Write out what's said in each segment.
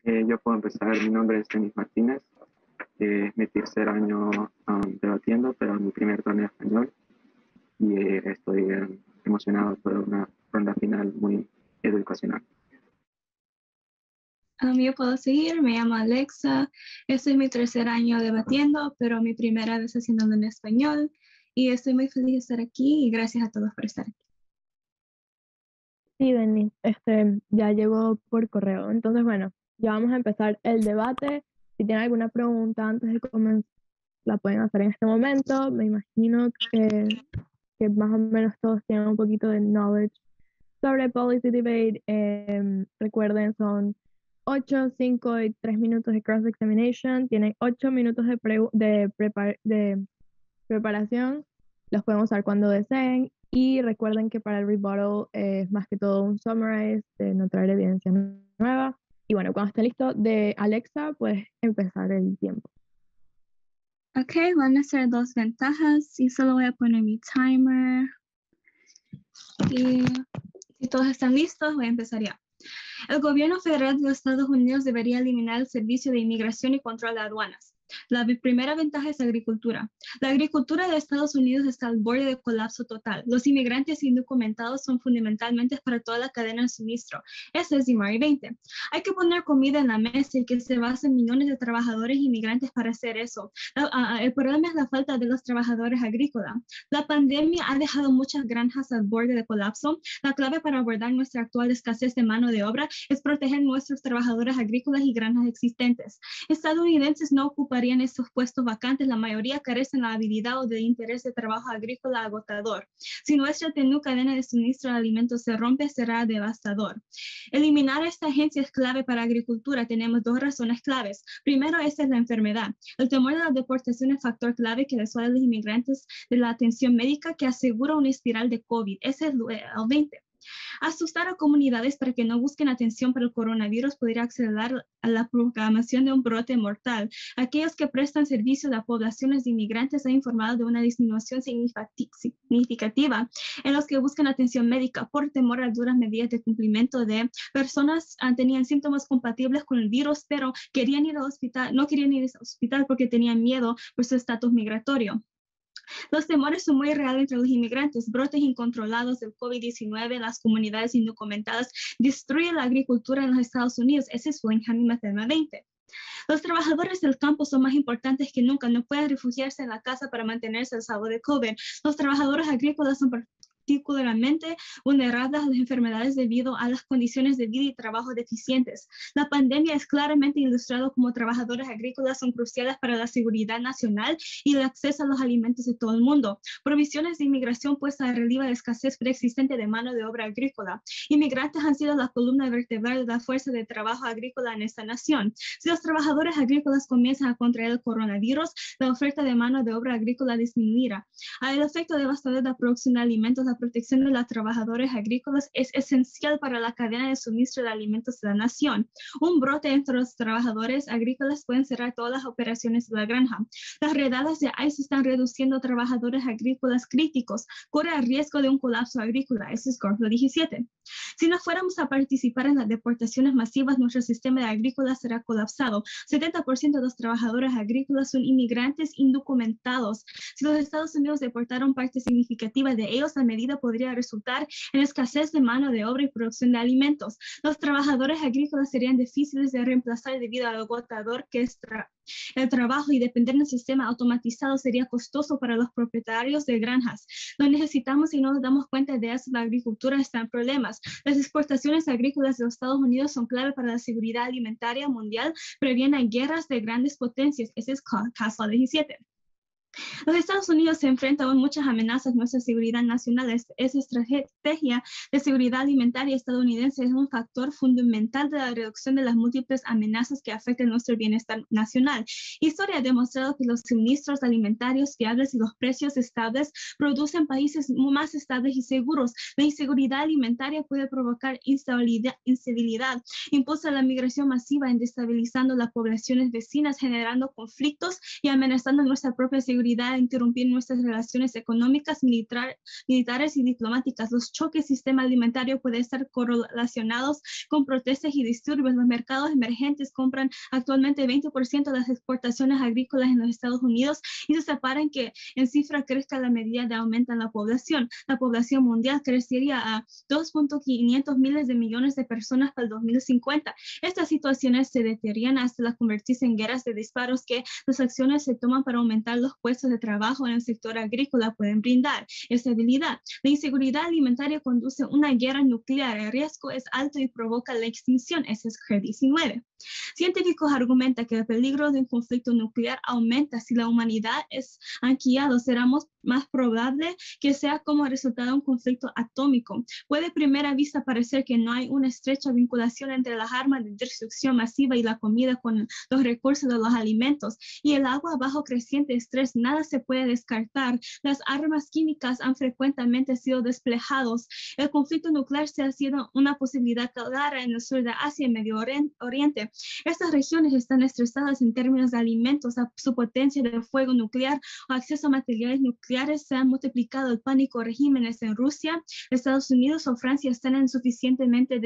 Yo puedo empezar. Mi nombre es Denis Martínez. Es mi tercer año debatiendo, pero mi primer torneo español. Y estoy emocionado por una ronda final muy educacional. Yo puedo seguir, me llamo Alexa, este es mi tercer año debatiendo, pero mi primera vez haciéndolo en español y estoy muy feliz de estar aquí y gracias a todos por estar aquí. Sí, Denis, ya llegó por correo. Entonces, bueno, ya vamos a empezar el debate. Si tienen alguna pregunta antes de comenzar, la pueden hacer en este momento. Me imagino que más o menos todos tienen un poquito de knowledge sobre policy debate. Recuerden, son 8, 5 y 3 minutos de cross-examination. Tienen 8 minutos de preparación. Los pueden usar cuando deseen. Y recuerden que para el rebuttal es más que todo un summarize de no traer evidencia nueva. Y bueno, cuando esté listo de Alexa, puedes empezar el tiempo. Ok, van a ser 2 ventajas y solo voy a poner mi timer. Y si todos están listos, voy a empezar ya. El gobierno federal de los Estados Unidos debería eliminar el Servicio de Inmigración y Control de Aduanas. La primera ventaja es agricultura. La agricultura de Estados Unidos está al borde de colapso total. Los inmigrantes indocumentados son fundamentalmente para toda la cadena de suministro. Ese es DeMari 20. Hay que poner comida en la mesa y que se basen millones de trabajadores inmigrantes para hacer eso. El problema es la falta de los trabajadores agrícolas. La pandemia ha dejado muchas granjas al borde de colapso. La clave para abordar nuestra actual escasez de mano de obra es proteger nuestros trabajadores agrícolas y granjas existentes. Estadounidenses no ocuparían estos puestos vacantes, la mayoría carecen de la habilidad o de interés de trabajo agrícola agotador. Si nuestra tenue cadena de suministro de alimentos se rompe, será devastador. Eliminar esta agencia es clave para agricultura. Tenemos 2 razones claves. Primero, esta es la enfermedad. El temor de la deportación es factor clave que disuade a los inmigrantes de la atención médica que asegura una espiral de COVID. Ese es el 20. Asustar a comunidades para que no busquen atención para el coronavirus podría acelerar a la proclamación de un brote mortal. Aquellos que prestan servicio a poblaciones de inmigrantes han informado de una disminución significativa en los que buscan atención médica por temor a duras medidas de cumplimiento de personas tenían síntomas compatibles con el virus, pero querían ir al hospital, no querían ir al hospital porque tenían miedo por su estatus migratorio. Los temores son muy reales entre los inmigrantes. Brotes incontrolados del COVID-19 en las comunidades indocumentadas destruyen la agricultura en los Estados Unidos. Ese es Willingham y Mathema 20. Los trabajadores del campo son más importantes que nunca. No pueden refugiarse en la casa para mantenerse a salvo de COVID. Los trabajadores agrícolas son particularmente vulnerables a las enfermedades debido a las condiciones de vida y trabajo deficientes. La pandemia es claramente ilustrado como trabajadores agrícolas son cruciales para la seguridad nacional y el acceso a los alimentos de todo el mundo. Provisiones de inmigración puesta a relieve la escasez preexistente de mano de obra agrícola. Inmigrantes han sido la columna vertebral de la fuerza de trabajo agrícola en esta nación. Si los trabajadores agrícolas comienzan a contraer el coronavirus, la oferta de mano de obra agrícola disminuirá. El efecto devastador de la producción de alimentos, la protección de los trabajadores agrícolas es esencial para la cadena de suministro de alimentos de la nación. Un brote entre los trabajadores agrícolas puede cerrar todas las operaciones de la granja. Las redadas de ICE están reduciendo trabajadores agrícolas críticos. Corre el riesgo de un colapso agrícola. Ese es Garfield 17. Si no fuéramos a participar en las deportaciones masivas, nuestro sistema de agrícola será colapsado. 70% de los trabajadores agrícolas son inmigrantes indocumentados. Si los Estados Unidos deportaron parte significativa de ellos, la medida podría resultar en escasez de mano de obra y producción de alimentos. Los trabajadores agrícolas serían difíciles de reemplazar debido al agotador que es el trabajo, y depender del sistema automatizado sería costoso para los propietarios de granjas. Lo necesitamos y no nos damos cuenta de eso. La agricultura está en problemas. Las exportaciones agrícolas de los Estados Unidos son clave para la seguridad alimentaria mundial, previenen guerras de grandes potencias. Ese es Castle 17. Los Estados Unidos se enfrentan a muchas amenazas a nuestra seguridad nacional. Esa estrategia de seguridad alimentaria estadounidense es un factor fundamental de la reducción de las múltiples amenazas que afectan nuestro bienestar nacional. Historia ha demostrado que los suministros alimentarios fiables y los precios estables producen países más estables y seguros. La inseguridad alimentaria puede provocar instabilidad, impulsa la migración masiva, desestabilizando las poblaciones vecinas, generando conflictos y amenazando nuestra propia seguridad inseguridad a interrumpir nuestras relaciones económicas, militares y diplomáticas. Los choques del sistema alimentario pueden estar correlacionados con protestas y disturbios. Los mercados emergentes compran actualmente 20% de las exportaciones agrícolas en los Estados Unidos y se separan que en cifra crezca a la medida de aumento en la población. La población mundial crecería a 2.500 miles de millones de personas para el 2050. Estas situaciones se deterioran hasta convertirse en guerras de disparos que las acciones se toman para aumentar los puestos de trabajo en el sector agrícola pueden brindar estabilidad. La inseguridad alimentaria conduce a una guerra nuclear. El riesgo es alto y provoca la extinción. Ese es COVID-19. Científicos argumentan que el peligro de un conflicto nuclear aumenta si la humanidad es anquilada. Será más probable que sea como resultado de un conflicto atómico. Puede a primera vista parecer que no hay una estrecha vinculación entre las armas de destrucción masiva y la comida con los recursos de los alimentos y el agua bajo creciente estrés. Nada se puede descartar. Las armas químicas han frecuentemente sido desplegados. El conflicto nuclear se ha sido una posibilidad clara en el sur de Asia y Medio Oriente. Estas regiones están estresadas en términos de alimentos. A su potencia de fuego nuclear o acceso a materiales nucleares se han multiplicado. El pánico. Regímenes en Rusia, Estados Unidos o Francia están suficientemente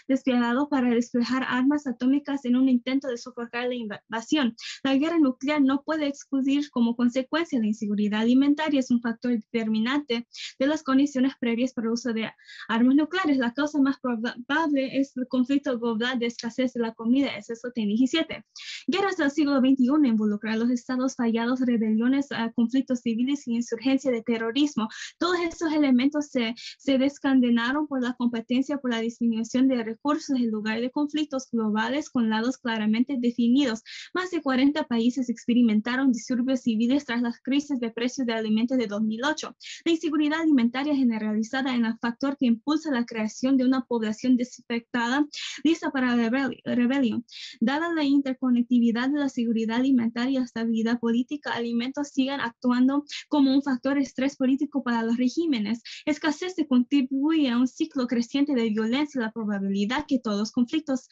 despiadados para desplegar armas atómicas en un intento de sofocar la invasión. La guerra nuclear no puede excluir como consecuencia la inseguridad alimentaria. Es un factor determinante de las condiciones previas para el uso de armas nucleares. La causa más probable es el conflicto global de escasez de la comida. Ese es el 17. Guerras del siglo XXI involucran a los estados fallados, rebeliones, conflictos civiles y insurgencia de terrorismo. Todos estos elementos se desencadenaron por la competencia por la disminución de recursos en lugar de conflictos globales con lados claramente definidos. Más de 40 países experimentaron disturbios civiles tras las crisis de precios de alimentos de 2008. La inseguridad alimentaria generalizada es el factor que impulsa la creación de una población desinfectada lista para la rebelión. Dada la interconectividad de la seguridad alimentaria y la estabilidad política, alimentos siguen actuando como un factor de estrés político para los regímenes. Escasez se contribuye a un ciclo creciente de violencia y la probabilidad que todos los conflictos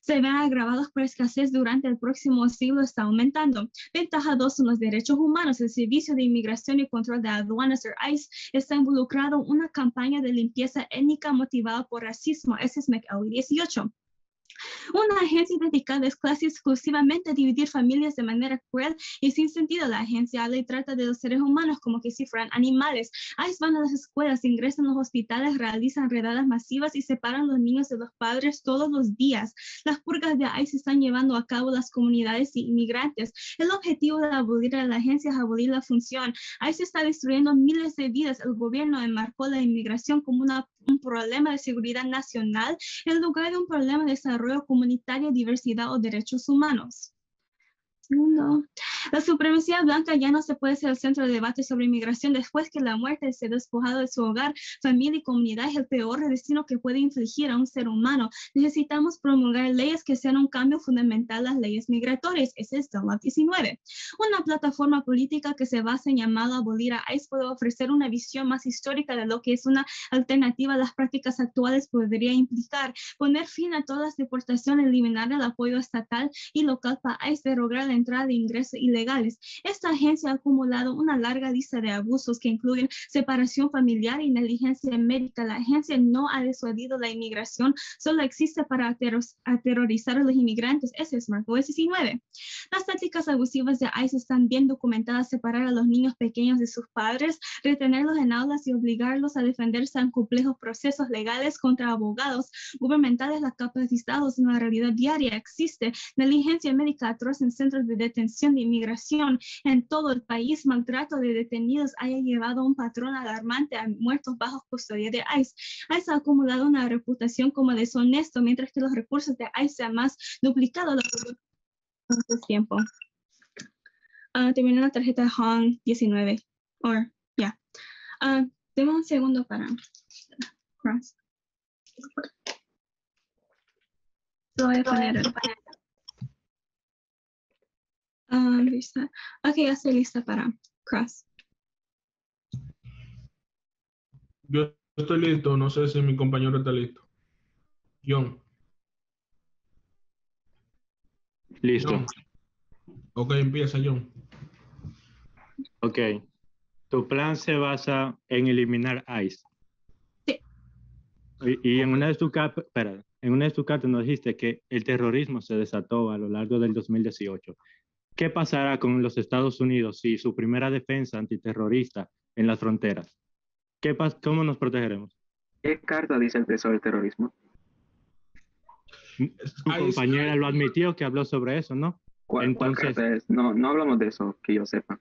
se vean agravados por escasez durante el próximo siglo está aumentando. Ventaja 2 son los derechos humanos. El Servicio de Inmigración y Control de Aduanas, o ICE, está involucrado en una campaña de limpieza étnica motivada por racismo. Ese es McAuley 18. Una agencia dedicada es casi exclusivamente a dividir familias de manera cruel y sin sentido. La agencia habla y trata de los seres humanos como que si fueran animales. ICE van a las escuelas, ingresan a los hospitales, realizan redadas masivas y separan a los niños de los padres todos los días. Las purgas de ICE están llevando a cabo las comunidades inmigrantes. El objetivo de abolir a la agencia es abolir la función. ICE está destruyendo miles de vidas. El gobierno enmarcó la inmigración como un problema de seguridad nacional en lugar de un problema de desarrollo comunitario, diversidad o derechos humanos. No. La supremacía blanca ya no se puede ser el centro de debate sobre inmigración después que la muerte se despojado de su hogar, familia y comunidad es el peor destino que puede infligir a un ser humano. Necesitamos promulgar leyes que sean un cambio fundamental a las leyes migratorias. Ese es el 19. Una plataforma política que se basa en llamado a abolir a ICE puede ofrecer una visión más histórica de lo que es una alternativa a las prácticas actuales. Podría implicar poner fin a todas las deportaciones, eliminar el apoyo estatal y local para ICE, derogar la entrada de ingresos ilegales. Esta agencia ha acumulado una larga lista de abusos que incluyen separación familiar y negligencia médica. La agencia no ha disuadido la inmigración, solo existe para aterrorizar a los inmigrantes. Ese es Marco 19. Las tácticas abusivas de ICE están bien documentadas: separar a los niños pequeños de sus padres, retenerlos en aulas y obligarlos a defenderse en complejos procesos legales contra abogados gubernamentales. La capacitados en la realidad diaria existe negligencia médica atroz en centros de detención de inmigración en todo el país. Maltrato de detenidos haya llevado a un patrón alarmante a muertos bajo custodia de ICE. ICE ha acumulado una reputación como deshonesto, mientras que los recursos de ICE se han más duplicado en el tiempo. Terminé la tarjeta de Hong 19. Deme un segundo para cross. Lo voy a poner. Lista. Ok, ya estoy lista para cross. Yo estoy listo, no sé si mi compañero está listo. John. Listo. John. Ok, empieza, John. Ok. Tu plan se basa en eliminar ICE. Sí. Y en una de tus cartas, espera, en una de tus cartas nos dijiste que el terrorismo se desató a lo largo del 2018. ¿Qué pasará con los Estados Unidos si su primera defensa antiterrorista en las fronteras? ¿Cómo nos protegeremos? ¿Qué carta dice el peso del terrorismo? Tu Ahí está. compañera lo admitió que habló sobre eso, ¿no? ¿Cuál Entonces, carta es? No, no hablamos de eso, que yo sepa.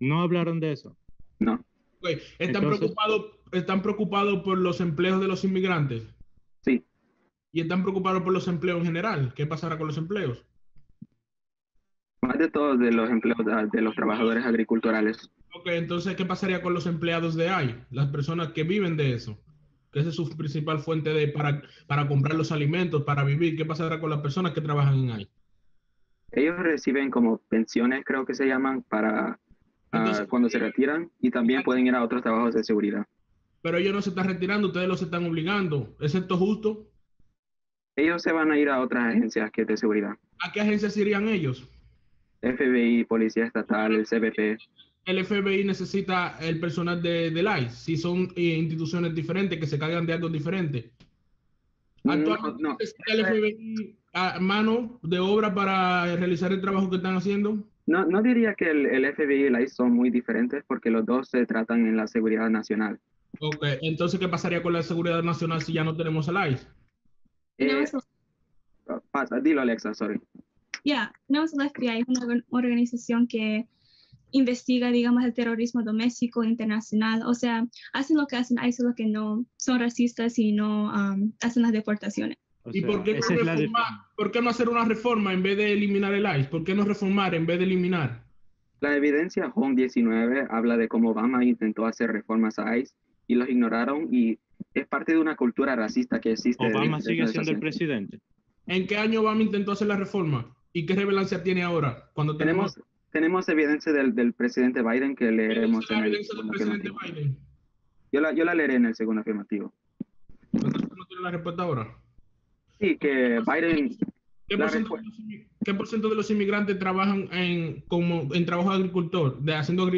no hablaron de eso. No. Ok, Entonces, están preocupados por los empleos de los inmigrantes Sí, y están preocupados por los empleos en general. ¿Qué pasará con los empleos? más de todos de los empleos de los trabajadores agriculturales. Ok, entonces, ¿qué pasaría con los empleados de AI? Las personas que viven de eso, que esa es su principal fuente para comprar los alimentos, para vivir. ¿Qué pasará con las personas que trabajan en AI? Ellos reciben como pensiones, creo que se llaman, para Entonces, cuando se retiran y también pueden ir a otros trabajos de seguridad. pero ellos no se están retirando, ustedes los están obligando. ¿Es esto justo? Ellos se van a ir a otras agencias que es de seguridad. ¿A qué agencias irían ellos? FBI, Policía Estatal, el CBP. El FBI necesita el personal del ICE, si son instituciones diferentes que se cargan de algo diferente. No, Actualmente no. necesita el FBI a mano de obra para realizar el trabajo que están haciendo. No, no diría que el FBI y el ICE son muy diferentes porque los dos se tratan en la seguridad nacional. Ok, entonces, ¿qué pasaría con la seguridad nacional si ya no tenemos el ICE? Eh, Tenemos, Dilo, Alexa, sorry. tenemos el FBI, es una organización que investiga, digamos, el terrorismo doméstico, internacional. O sea, hacen lo que hacen, hay solo que no son racistas y no hacen las deportaciones. o ¿Y sea, por qué no esa es la por qué no hacer una reforma en vez de eliminar el ICE? ¿Por qué no reformar en vez de eliminar? La evidencia Home 19 habla de cómo Obama intentó hacer reformas a ICE y los ignoraron y es parte de una cultura racista que existe Obama desde sigue esos siendo el asientos. presidente. ¿En qué año Obama intentó hacer la reforma? ¿Y qué relevancia tiene ahora? Cuando Tenemos evidencia del presidente Biden que ¿Qué dice leeremos la en el evidencia del segundo presidente afirmativo. Biden? Yo la leeré en el segundo afirmativo. Entonces no tiene la respuesta ahora. Sí, que Biden, ¿Qué la por ciento respuesta, qué por ciento de los inmigrantes trabajan en trabajo de agricultor, haciendo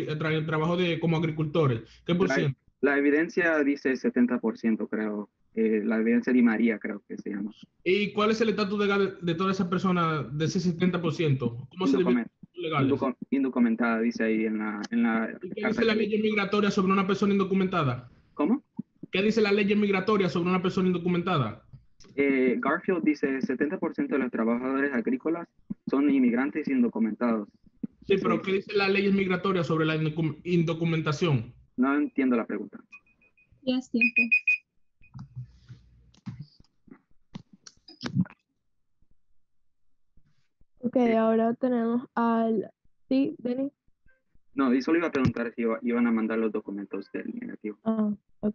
trabajo como agricultores? ¿Qué por la, ciento? la evidencia dice 70%, creo. La evidencia de María, creo que se llama. ¿Y cuál es el estatus legal de todas esas personas, de ese 70%? ¿Cómo se dividen Indocument- los legales? Indocumentada, dice ahí en la ¿Y qué dice carta la que ley leí. migratoria sobre una persona indocumentada? ¿Cómo? ¿Qué dice la ley migratoria sobre una persona indocumentada? Garfield dice 70% de los trabajadores agrícolas son inmigrantes indocumentados. Sí, Eso pero ¿qué dice. dice la ley migratoria sobre la indocumentación? No entiendo la pregunta. Ya es tiempo. Ok, ahora tenemos al... Sí, Denis. No, y solo iba a preguntar si iban a mandar los documentos del negativo. Ah, ok.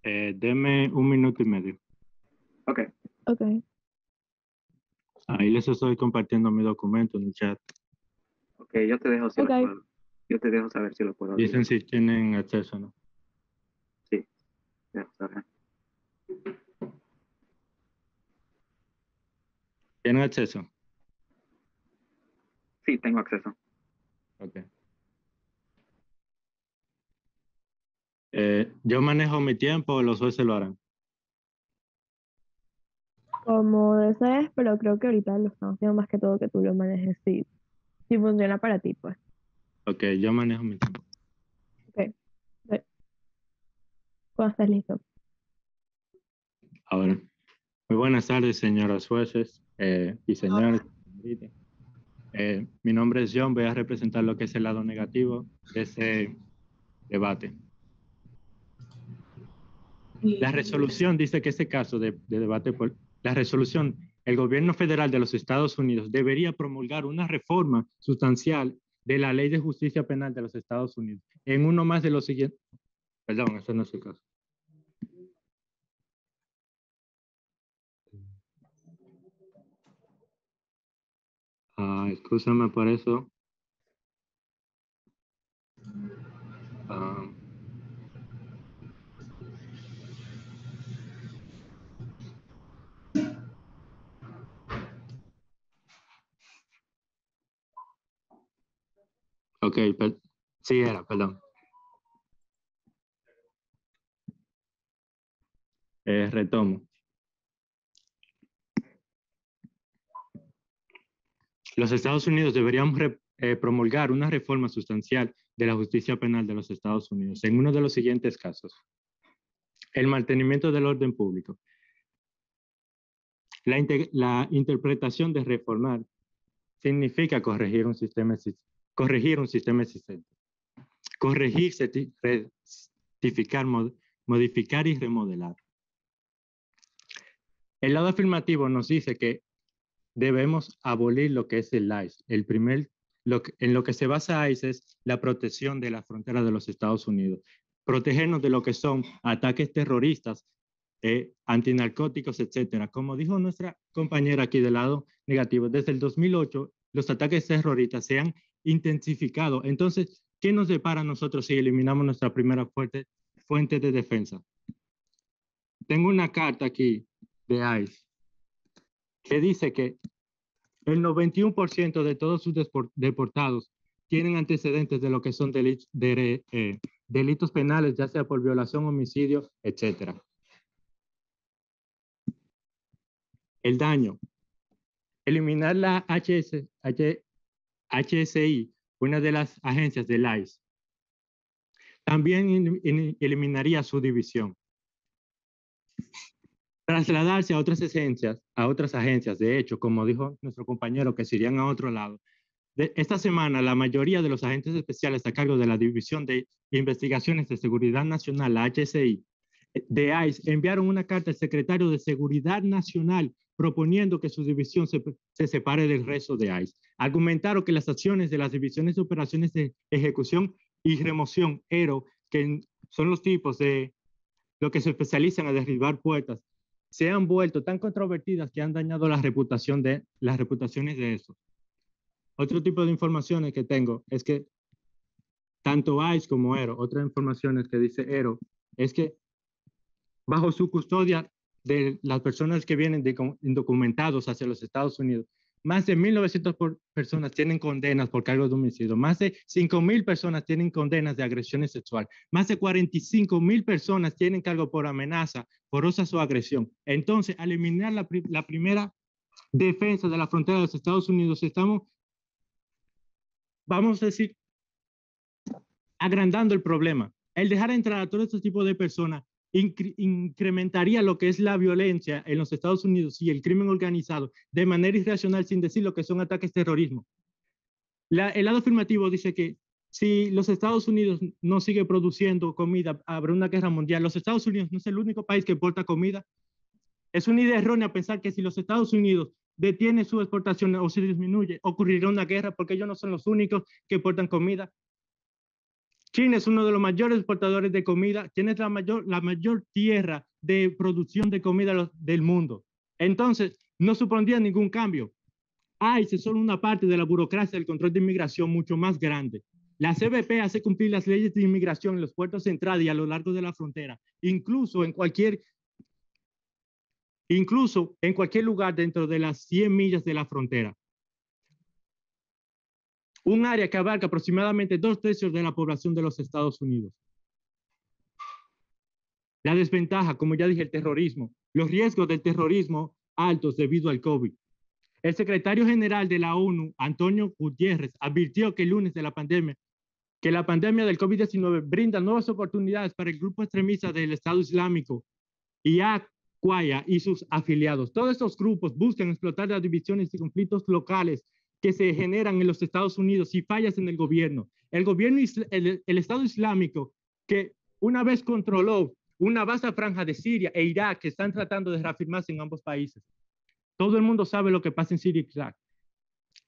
Deme 1 minuto y medio. Ok, Ok. Ahí les estoy compartiendo mi documento en el chat. ok, yo te dejo si Ok. lo puedo. Yo te dejo saber si lo puedo abrir. Dicen si tienen acceso o no. Sí, dejo saber. ¿Tienen acceso? Sí, tengo acceso. Ok. Yo manejo mi tiempo, los jueces lo harán. Como desees, pero creo que ahorita lo estamos haciendo más que todo que tú lo manejes. Sí, si funciona para ti, pues. Ok, yo manejo mi tiempo. Ok. Ok. Cuando estés listo. Ahora, muy buenas tardes, señoras jueces y señores. Mi nombre es John, voy a representar lo que es el lado negativo de ese debate. La resolución dice que este caso de debate, la resolución, el gobierno federal de los Estados Unidos debería promulgar una reforma sustancial de la ley de justicia penal de los Estados Unidos. En uno más de los siguientes, perdón, ese no es el caso. Excúsame por eso. Ok, sí era, perdón. Retomo. Los Estados Unidos deberían promulgar una reforma sustancial de la justicia penal de los Estados Unidos en uno de los siguientes casos. El mantenimiento del orden público. La interpretación de reformar significa corregir un sistema existente. Corregir, rectificar, modificar y remodelar. El lado afirmativo nos dice que debemos abolir lo que es el ICE. En lo que se basa ICE es la protección de la frontera de los Estados Unidos. Protegernos de lo que son ataques terroristas, antinarcóticos, etcétera. Como dijo nuestra compañera aquí del lado negativo, desde el 2008 los ataques terroristas se han intensificado. Entonces, ¿qué nos depara a nosotros si eliminamos nuestra primera fuente de defensa? Tengo una carta aquí de ICE que dice que el 91% de todos sus deportados tienen antecedentes de lo que son delitos penales, ya sea por violación, homicidio, etc. El daño. Eliminar la HSI, una de las agencias del ICE, también eliminaría su división. Trasladarse a otras agencias, de hecho, como dijo nuestro compañero, que se irían a otro lado. Esta semana, la mayoría de los agentes especiales a cargo de la División de Investigaciones de Seguridad Nacional, la HSI, de ICE, enviaron una carta al secretario de Seguridad Nacional proponiendo que su división se separe del resto de ICE. Argumentaron que las acciones de las divisiones de operaciones de ejecución y remoción, ERO, que son los tipos de lo que se especializan a derribar puertas, se han vuelto tan controvertidas que han dañado las reputaciones de eso. Otro tipo de informaciones que tengo es que tanto ICE como ERO, otras informaciones que dice ERO, es que bajo su custodia de las personas que vienen indocumentados hacia los Estados Unidos, más de 1.900 personas tienen condenas por cargos de homicidio, más de 5.000 personas tienen condenas de agresión sexual, más de 45.000 personas tienen cargo por amenaza, forosas o agresión. Entonces, al eliminar la primera defensa de la frontera de los Estados Unidos, estamos, vamos a decir, agrandando el problema. El dejar entrar a todo este tipo de personas incrementaría lo que es la violencia en los Estados Unidos y el crimen organizado de manera irracional, sin decir lo que son ataques terrorismo. El lado afirmativo dice que si los Estados Unidos no sigue produciendo comida, habrá una guerra mundial. Los Estados Unidos no es el único país que exporta comida. Es una idea errónea pensar que si los Estados Unidos detiene su exportación o se disminuye, ocurrirá una guerra, porque ellos no son los únicos que exportan comida. China es uno de los mayores exportadores de comida, tiene la mayor tierra de producción de comida del mundo. Entonces, no supondría ningún cambio. ICE es solo una parte de la burocracia del control de inmigración mucho más grande. La CBP hace cumplir las leyes de inmigración en los puertos de entrada y a lo largo de la frontera, incluso en cualquier lugar dentro de las 100 millas de la frontera. Un área que abarca aproximadamente 2/3 de la población de los Estados Unidos. La desventaja, como ya dije, el terrorismo. Los riesgos del terrorismo altos debido al COVID. El secretario general de la ONU, Antonio Guterres, advirtió que el lunes de la pandemia del COVID-19 brinda nuevas oportunidades para el grupo extremista del Estado Islámico y Al-Qaeda y sus afiliados. Todos estos grupos buscan explotar las divisiones y conflictos locales que se generan en los Estados Unidos y fallas en el gobierno. El Estado Islámico, que una vez controló una vasta franja de Siria e Irak, que están tratando de reafirmarse en ambos países. Todo el mundo sabe lo que pasa en Siria y Irak.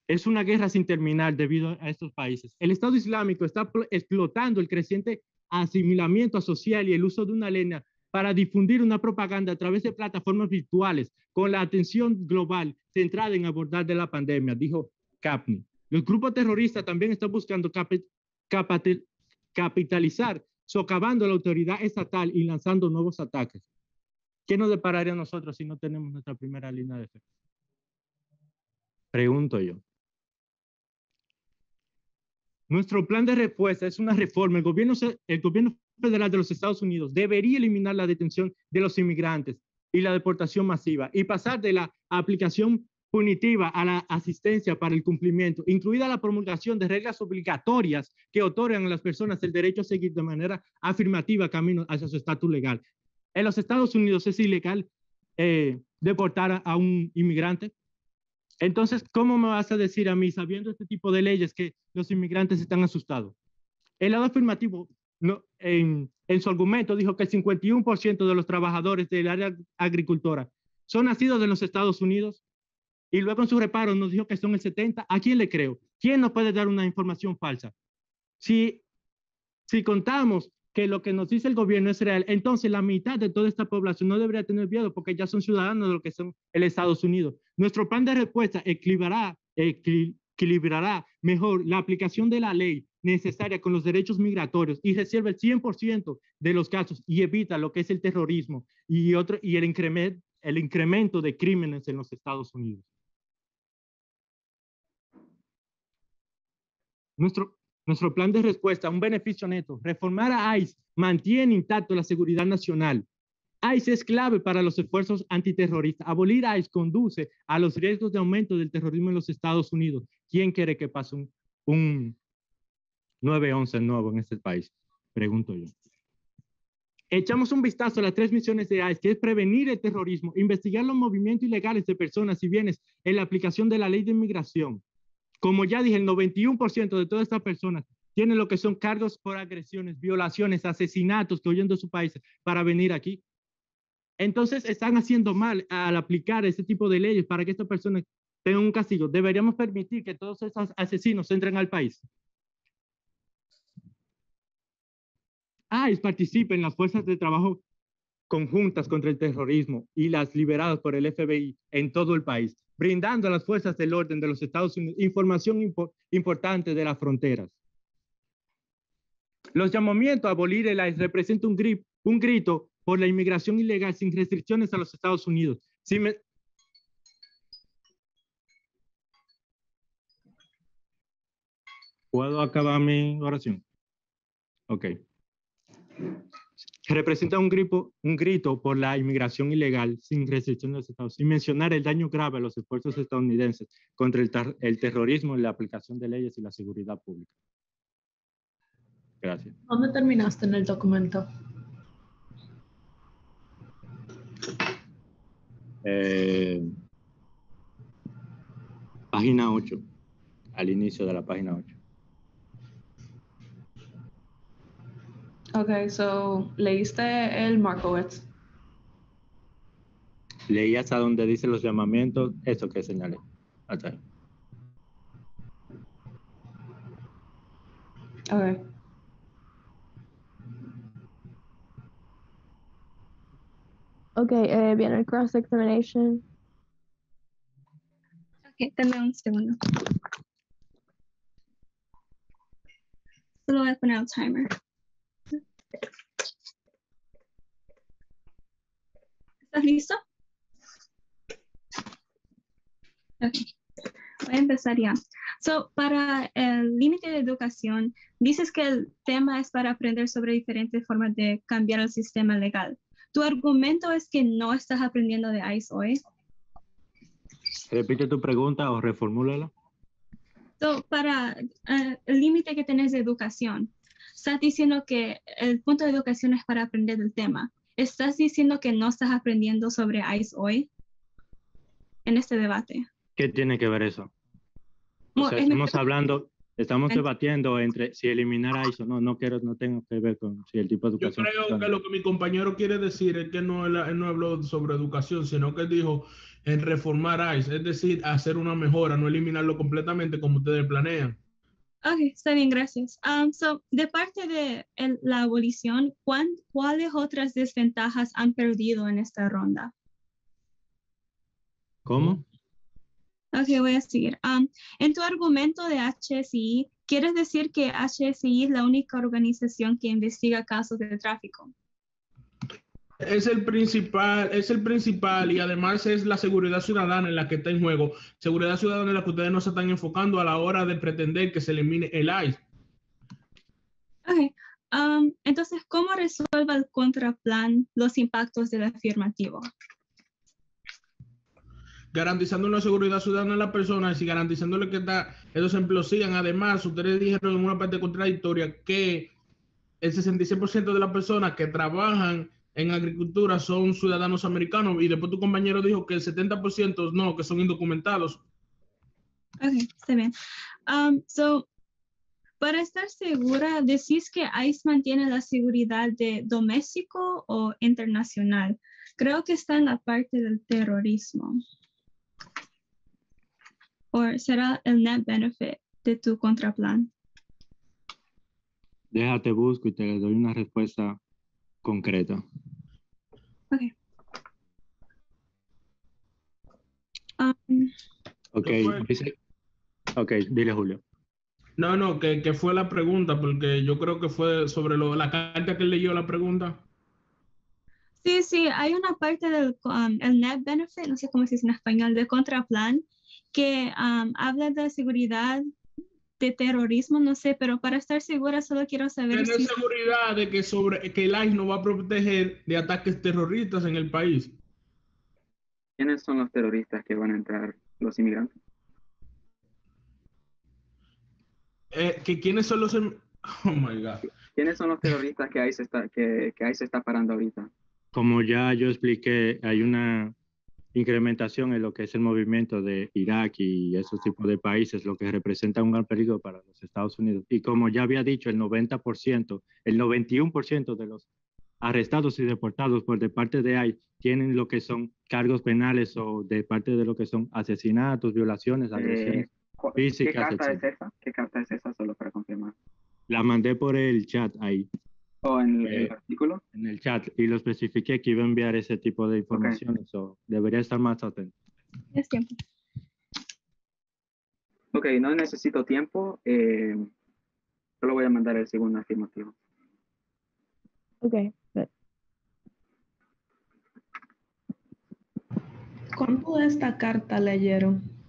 Es una guerra sin terminar debido a estos países. El Estado Islámico está explotando el creciente asimilamiento social y el uso de una lengua para difundir una propaganda a través de plataformas virtuales con la atención global centrada en abordar de la pandemia, dijo Kapni. Los grupos terroristas también están buscando capitalizar, socavando la autoridad estatal y lanzando nuevos ataques. ¿Qué nos depararía a nosotros si no tenemos nuestra primera línea de defensa? Pregunto yo. Nuestro plan de respuesta es una reforma. El gobierno federal de los Estados Unidos debería eliminar la detención de los inmigrantes y la deportación masiva y pasar de la aplicación punitiva a la asistencia para el cumplimiento, incluida la promulgación de reglas obligatorias que otorgan a las personas el derecho a seguir de manera afirmativa camino hacia su estatus legal. En los Estados Unidos es ilegal deportar a un inmigrante. Entonces, ¿cómo me vas a decir a mí, sabiendo este tipo de leyes, que los inmigrantes están asustados? El lado afirmativo, no, en su argumento, dijo que el 51% de los trabajadores del área agricultora son nacidos en los Estados Unidos, y luego en su reparo nos dijo que son el 70%. ¿A quién le creo? ¿Quién nos puede dar una información falsa? Si contamos que lo que nos dice el gobierno es real, entonces la mitad de toda esta población no debería tener miedo porque ya son ciudadanos de lo que son el Estados Unidos. Nuestro plan de respuesta equilibrará mejor la aplicación de la ley necesaria con los derechos migratorios y resuelve el 100% de los casos y evita lo que es el terrorismo y el incremento de crímenes en los Estados Unidos. Nuestro plan de respuesta, un beneficio neto, reformar a ICE mantiene intacto la seguridad nacional. ICE es clave para los esfuerzos antiterroristas. Abolir ICE conduce a los riesgos de aumento del terrorismo en los Estados Unidos. ¿Quién quiere que pase un 9/11 nuevo en este país? Pregunto yo. Echamos un vistazo a las 3 misiones de ICE, que es prevenir el terrorismo, investigar los movimientos ilegales de personas y bienes en la aplicación de la ley de inmigración. Como ya dije, el 91% de todas estas personas tienen lo que son cargos por agresiones, violaciones, asesinatos que huyen de su país para venir aquí. Entonces están haciendo mal al aplicar ese tipo de leyes para que estas personas tengan un castigo. Deberíamos permitir que todos esos asesinos entren al país. ICE participa en las fuerzas de trabajo conjuntas contra el terrorismo y las liberadas por el FBI en todo el país, brindando a las fuerzas del orden de los Estados Unidos información importante de las fronteras. Los llamamientos a abolir el ICE representan un grito por la inmigración ilegal sin restricciones a los Estados Unidos. ¿Puedo acabar mi oración? Ok. Representa un grito por la inmigración ilegal sin restricciones de los Estados Unidos, sin mencionar el daño grave a los esfuerzos estadounidenses contra el terrorismo y la aplicación de leyes y la seguridad pública. Gracias. ¿Dónde terminaste en el documento? Página 8, al inicio de la página 8. Ok, so, ¿leíste el Markowitz? Leí hasta donde dice los llamamientos, eso que señalé. Hasta ahí. Ok. Ok, viene el cross-examination. Ok, dame un segundo. Solo voy a poner el timer. ¿Estás listo? Ok. Voy a empezar ya. So, para el límite de educación, dices que el tema es para aprender sobre diferentes formas de cambiar el sistema legal. ¿Tu argumento es que no estás aprendiendo de ICE hoy? Repite tu pregunta o reformúlala. So, para el límite que tenés de educación, estás diciendo que el punto de educación es para aprender del tema. ¿Estás diciendo que no estás aprendiendo sobre ICE hoy en este debate? ¿Qué tiene que ver eso? O sea, estamos debatiendo entre si eliminar ICE o no. No tengo que ver con si el tipo de educación. Yo creo que lo que mi compañero quiere decir es que él no habló sobre educación, sino que él dijo en reformar ICE, es decir, hacer una mejora, no eliminarlo completamente como ustedes planean. Ok, está bien, gracias. So, de parte de la abolición, ¿cuáles otras desventajas han perdido en esta ronda? ¿Cómo? Ok, voy a seguir. En tu argumento de HSI, ¿quieres decir que HSI es la única organización que investiga casos de tráfico? Es el principal y además es la seguridad ciudadana en la que está en juego. Seguridad ciudadana en la que ustedes no se están enfocando a la hora de pretender que se elimine el ICE. Ok. Entonces, ¿cómo resuelve el contraplan los impactos del afirmativo? Garantizando una seguridad ciudadana a las personas y garantizándole que esos empleos sigan. Además, ustedes dijeron en una parte contradictoria que el 66% de las personas que trabajan en agricultura son ciudadanos americanos y después tu compañero dijo que el 70% no, que son indocumentados. Ok, está bien. So, para estar segura, ¿decís que ICE mantiene la seguridad de doméstico o internacional? Creo que está en la parte del terrorismo. ¿O será el net benefit de tu contraplan? Déjate busco y te doy una respuesta concreta. Ok. Ok, ¿Qué fue? Ok, dile Julio. No, que fue la pregunta, porque yo creo que fue sobre la carta que él leyó la pregunta. Sí, hay una parte del el net benefit, no sé cómo se dice en español, del contraplan, que habla de seguridad de terrorismo, no sé, pero para estar segura solo quiero saber Tener si... seguridad de que el ICE no va a proteger de ataques terroristas en el país. ¿Quiénes son los terroristas que van a entrar? ¿Los inmigrantes? ¿Quiénes son los... Oh, my God. ¿Quiénes son los terroristas que ahí se está parando ahorita? Como ya yo expliqué, hay una incrementación en lo que es el movimiento de Irak y esos tipos de países, lo que representa un gran peligro para los Estados Unidos. Y como ya había dicho, el 90%, el 91% de los arrestados y deportados por de parte de ICE tienen lo que son cargos penales o de parte de lo que son asesinatos, violaciones, agresiones ¿Qué físicas, carta etc. es esa? ¿Qué carta es esa? Solo para confirmar. La mandé por el chat ahí. ¿O en el artículo? En el chat y lo especifiqué que iba a enviar ese tipo de Ok. información, debería estar más atento. Es tiempo. Ok, no necesito tiempo. Solo voy a mandar el segundo afirmativo. Ok, good. ¿Cuánto de esta carta leyeron?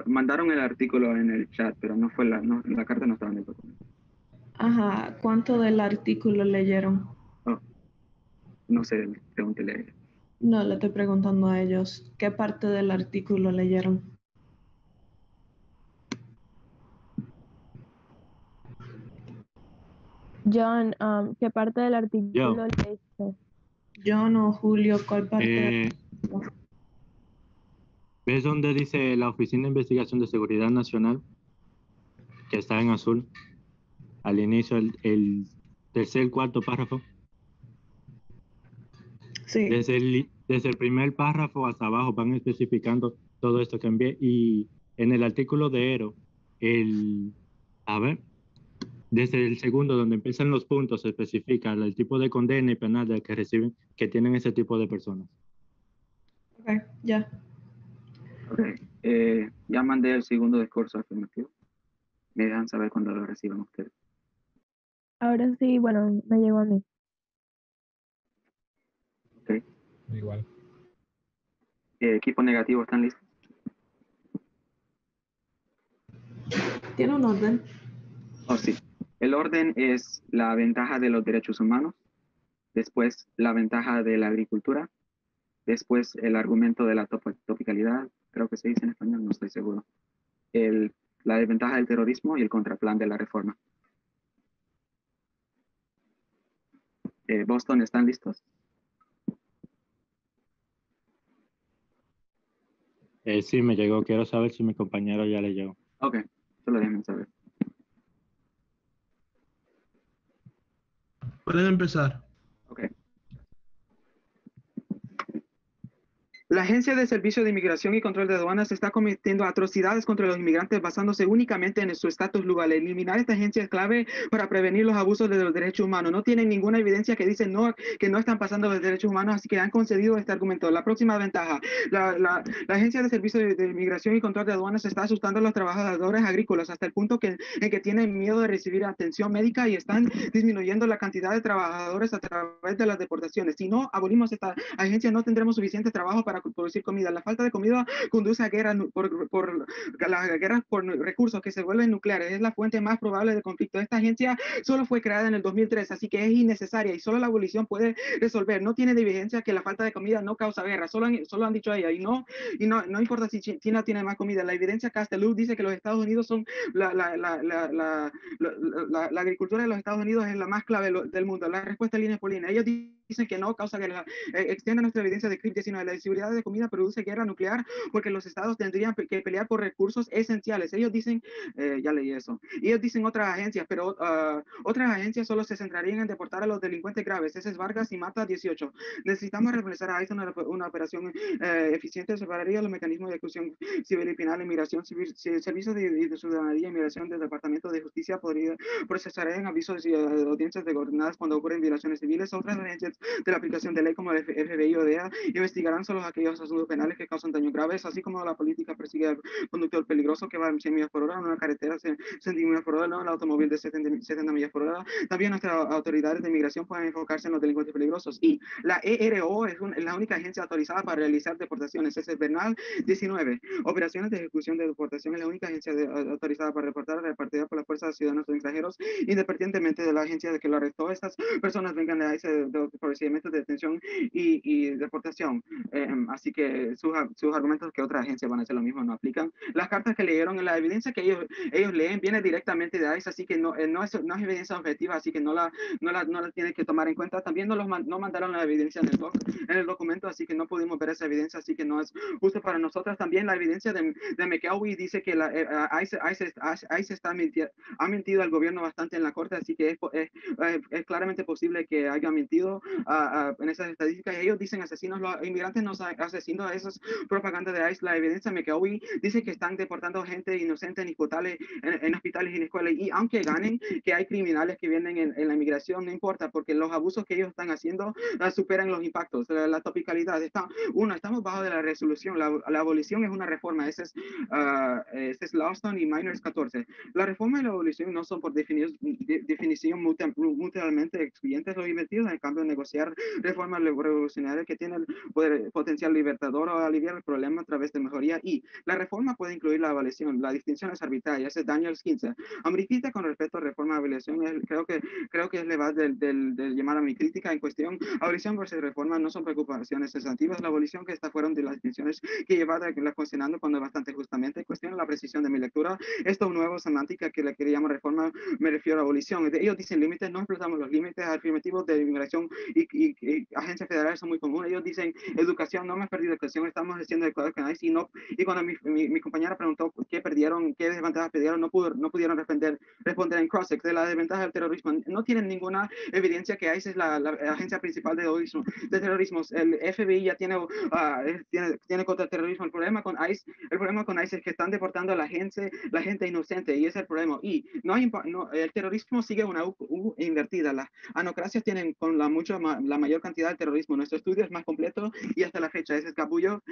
Mandaron el artículo en el chat, pero no fue la carta no estaba en el documento. Ajá, ¿cuánto del artículo leyeron? Oh, no sé, pregúntele a ella. No, le estoy preguntando a ellos. ¿Qué parte del artículo leyeron? John, ¿qué parte del artículo leíste? Yo no, Julio, ¿cuál parte? ¿Ves dónde dice la Oficina de Investigación de Seguridad Nacional? Que está en azul. Al inicio, el tercer, cuarto párrafo. Sí. Desde el primer párrafo hasta abajo van especificando todo esto que envié. Y en el artículo de ERO, desde el segundo, donde empiezan los puntos, se especifica el tipo de condena y penal del que reciben, que tienen ese tipo de personas. Ok, ya. Ok, ya mandé el segundo discurso afirmativo. Me dejan saber cuando lo reciban ustedes. Ahora sí, bueno, me llegó a mí. Ok. Igual. Equipo negativo, ¿están listos? ¿Tiene un orden? Oh, sí. El orden es la ventaja de los derechos humanos, después la ventaja de la agricultura, después el argumento de la topicalidad, creo que se dice en español, no estoy seguro. La desventaja del terrorismo y el contraplan de la reforma. Boston, ¿están listos? Sí, me llegó. Quiero saber si mi compañero ya le llegó. Ok, solo déjenme saber. Pueden empezar. Ok. La Agencia de Servicio de Inmigración y Control de Aduanas está cometiendo atrocidades contra los inmigrantes basándose únicamente en su estatus legal. Eliminar esta agencia es clave para prevenir los abusos de los derechos humanos. No tienen ninguna evidencia que dice que no están pasando los derechos humanos, así que han concedido este argumento. La próxima ventaja. La Agencia de Servicio de Inmigración y Control de Aduanas está asustando a los trabajadores agrícolas hasta el punto en que tienen miedo de recibir atención médica y están disminuyendo la cantidad de trabajadores a través de las deportaciones. Si no abolimos esta agencia, no tendremos suficiente trabajo para producir comida. La falta de comida conduce a guerras por las guerras por recursos que se vuelven nucleares. Es la fuente más probable de conflicto. Esta agencia solo fue creada en el 2003, así que es innecesaria y solo la abolición puede resolver. No tiene evidencia que la falta de comida no causa guerra. Solo han dicho ella no importa si China tiene más comida. La evidencia Castelou dice que los Estados Unidos son la agricultura de los Estados Unidos es la más clave del mundo. La respuesta es línea por línea. Ellos dicen que no causa guerra. Extiende nuestra evidencia de CRIP-19. La inseguridad de comida produce guerra nuclear porque los estados tendrían que pelear por recursos esenciales. Ellos dicen, ya leí eso. Ellos dicen otras agencias, pero otras agencias solo se centrarían en deportar a los delincuentes graves. Ese es Vargas y Mata 18. Necesitamos realizar a ICE una operación eficiente. Separaría los mecanismos de ejecución civil y penal, inmigración civil, servicios de ciudadanía, inmigración del Departamento de Justicia procesarían avisos y audiencias de coordenadas cuando ocurren violaciones civiles. Otras agencias de la aplicación de ley como el FBI o DEA investigarán solo aquellos asuntos penales que causan daños graves, así como la política persigue al conductor peligroso que va a 100 millas por hora en una carretera 100 millas por hora, no el automóvil de 70 millas por hora. También nuestras autoridades de inmigración pueden enfocarse en los delincuentes peligrosos. Y la ERO es la única agencia autorizada para realizar deportaciones. Ese es Bernal 19. Operaciones de ejecución de deportación es la única agencia autorizada para reportar repartida por las fuerzas de ciudadanos extranjeros, independientemente de la agencia de que lo arrestó. Estas personas vengan de ese procedimiento de detención y deportación. Así que sus argumentos que otras agencias van a hacer lo mismo no aplican. Las cartas que leyeron, la evidencia que ellos leen viene directamente de ICE, así que no es evidencia objetiva, así que no la tienen que tomar en cuenta. También no mandaron la evidencia en el documento, así que no pudimos ver esa evidencia, así que no es justo para nosotras. También la evidencia de McElwee dice que ICE ha mentido al gobierno bastante en la corte, así que es claramente posible que haya mentido en esas estadísticas. Ellos dicen asesinos, los inmigrantes no son asesinos, eso es propaganda de ICE. La evidencia de McElwee dice que están deportando gente inocente en hospitales y en escuelas, y aunque ganen que hay criminales que vienen en la inmigración, no importa, porque los abusos que ellos están haciendo superan los impactos. La topicalidad estamos bajo de la resolución. La abolición es una reforma. Ese es Lawson y Miners 14. La reforma y la abolición no son por definición mutuamente excluyentes. Los invertidos, en cambio, negociar reformas revolucionarias que tienen potencial libertador o aliviar el problema a través de mejoría. Y la reforma puede incluir la abolición. La distinción es arbitraria. Ese es Daniels 15. Amrifita con respecto a reforma y abolición, creo que es levas del llamar a mi crítica en cuestión. Abolición versus reforma no son preocupaciones sustantivas. La abolición que está fueron de las distinciones que llevaba la cuestionando cuando bastante justamente cuestiona la precisión de mi lectura. Esto nuevo semántica que le llamo reforma, me refiero a abolición. Ellos dicen límites, no explotamos los límites afirmativos de inmigración y agencias federales son muy comunes. Ellos dicen educación, no hemos perdido educación, estamos haciendo el código canal y cuando mi compañera preguntó qué perdieron, qué desventajas perdieron, no pudieron responder en CrossX. De la desventaja del terrorismo, no tienen ninguna evidencia que ICE es la agencia principal de terrorismo. El FBI ya tiene contra el terrorismo. El problema con ICE es que están deportando a la gente inocente, y ese es el problema. Y el terrorismo sigue una U invertida. Las anocracias tienen con la mayor cantidad de terrorismo. Nuestro estudio es más completo y hasta la fecha. Ese es Capullo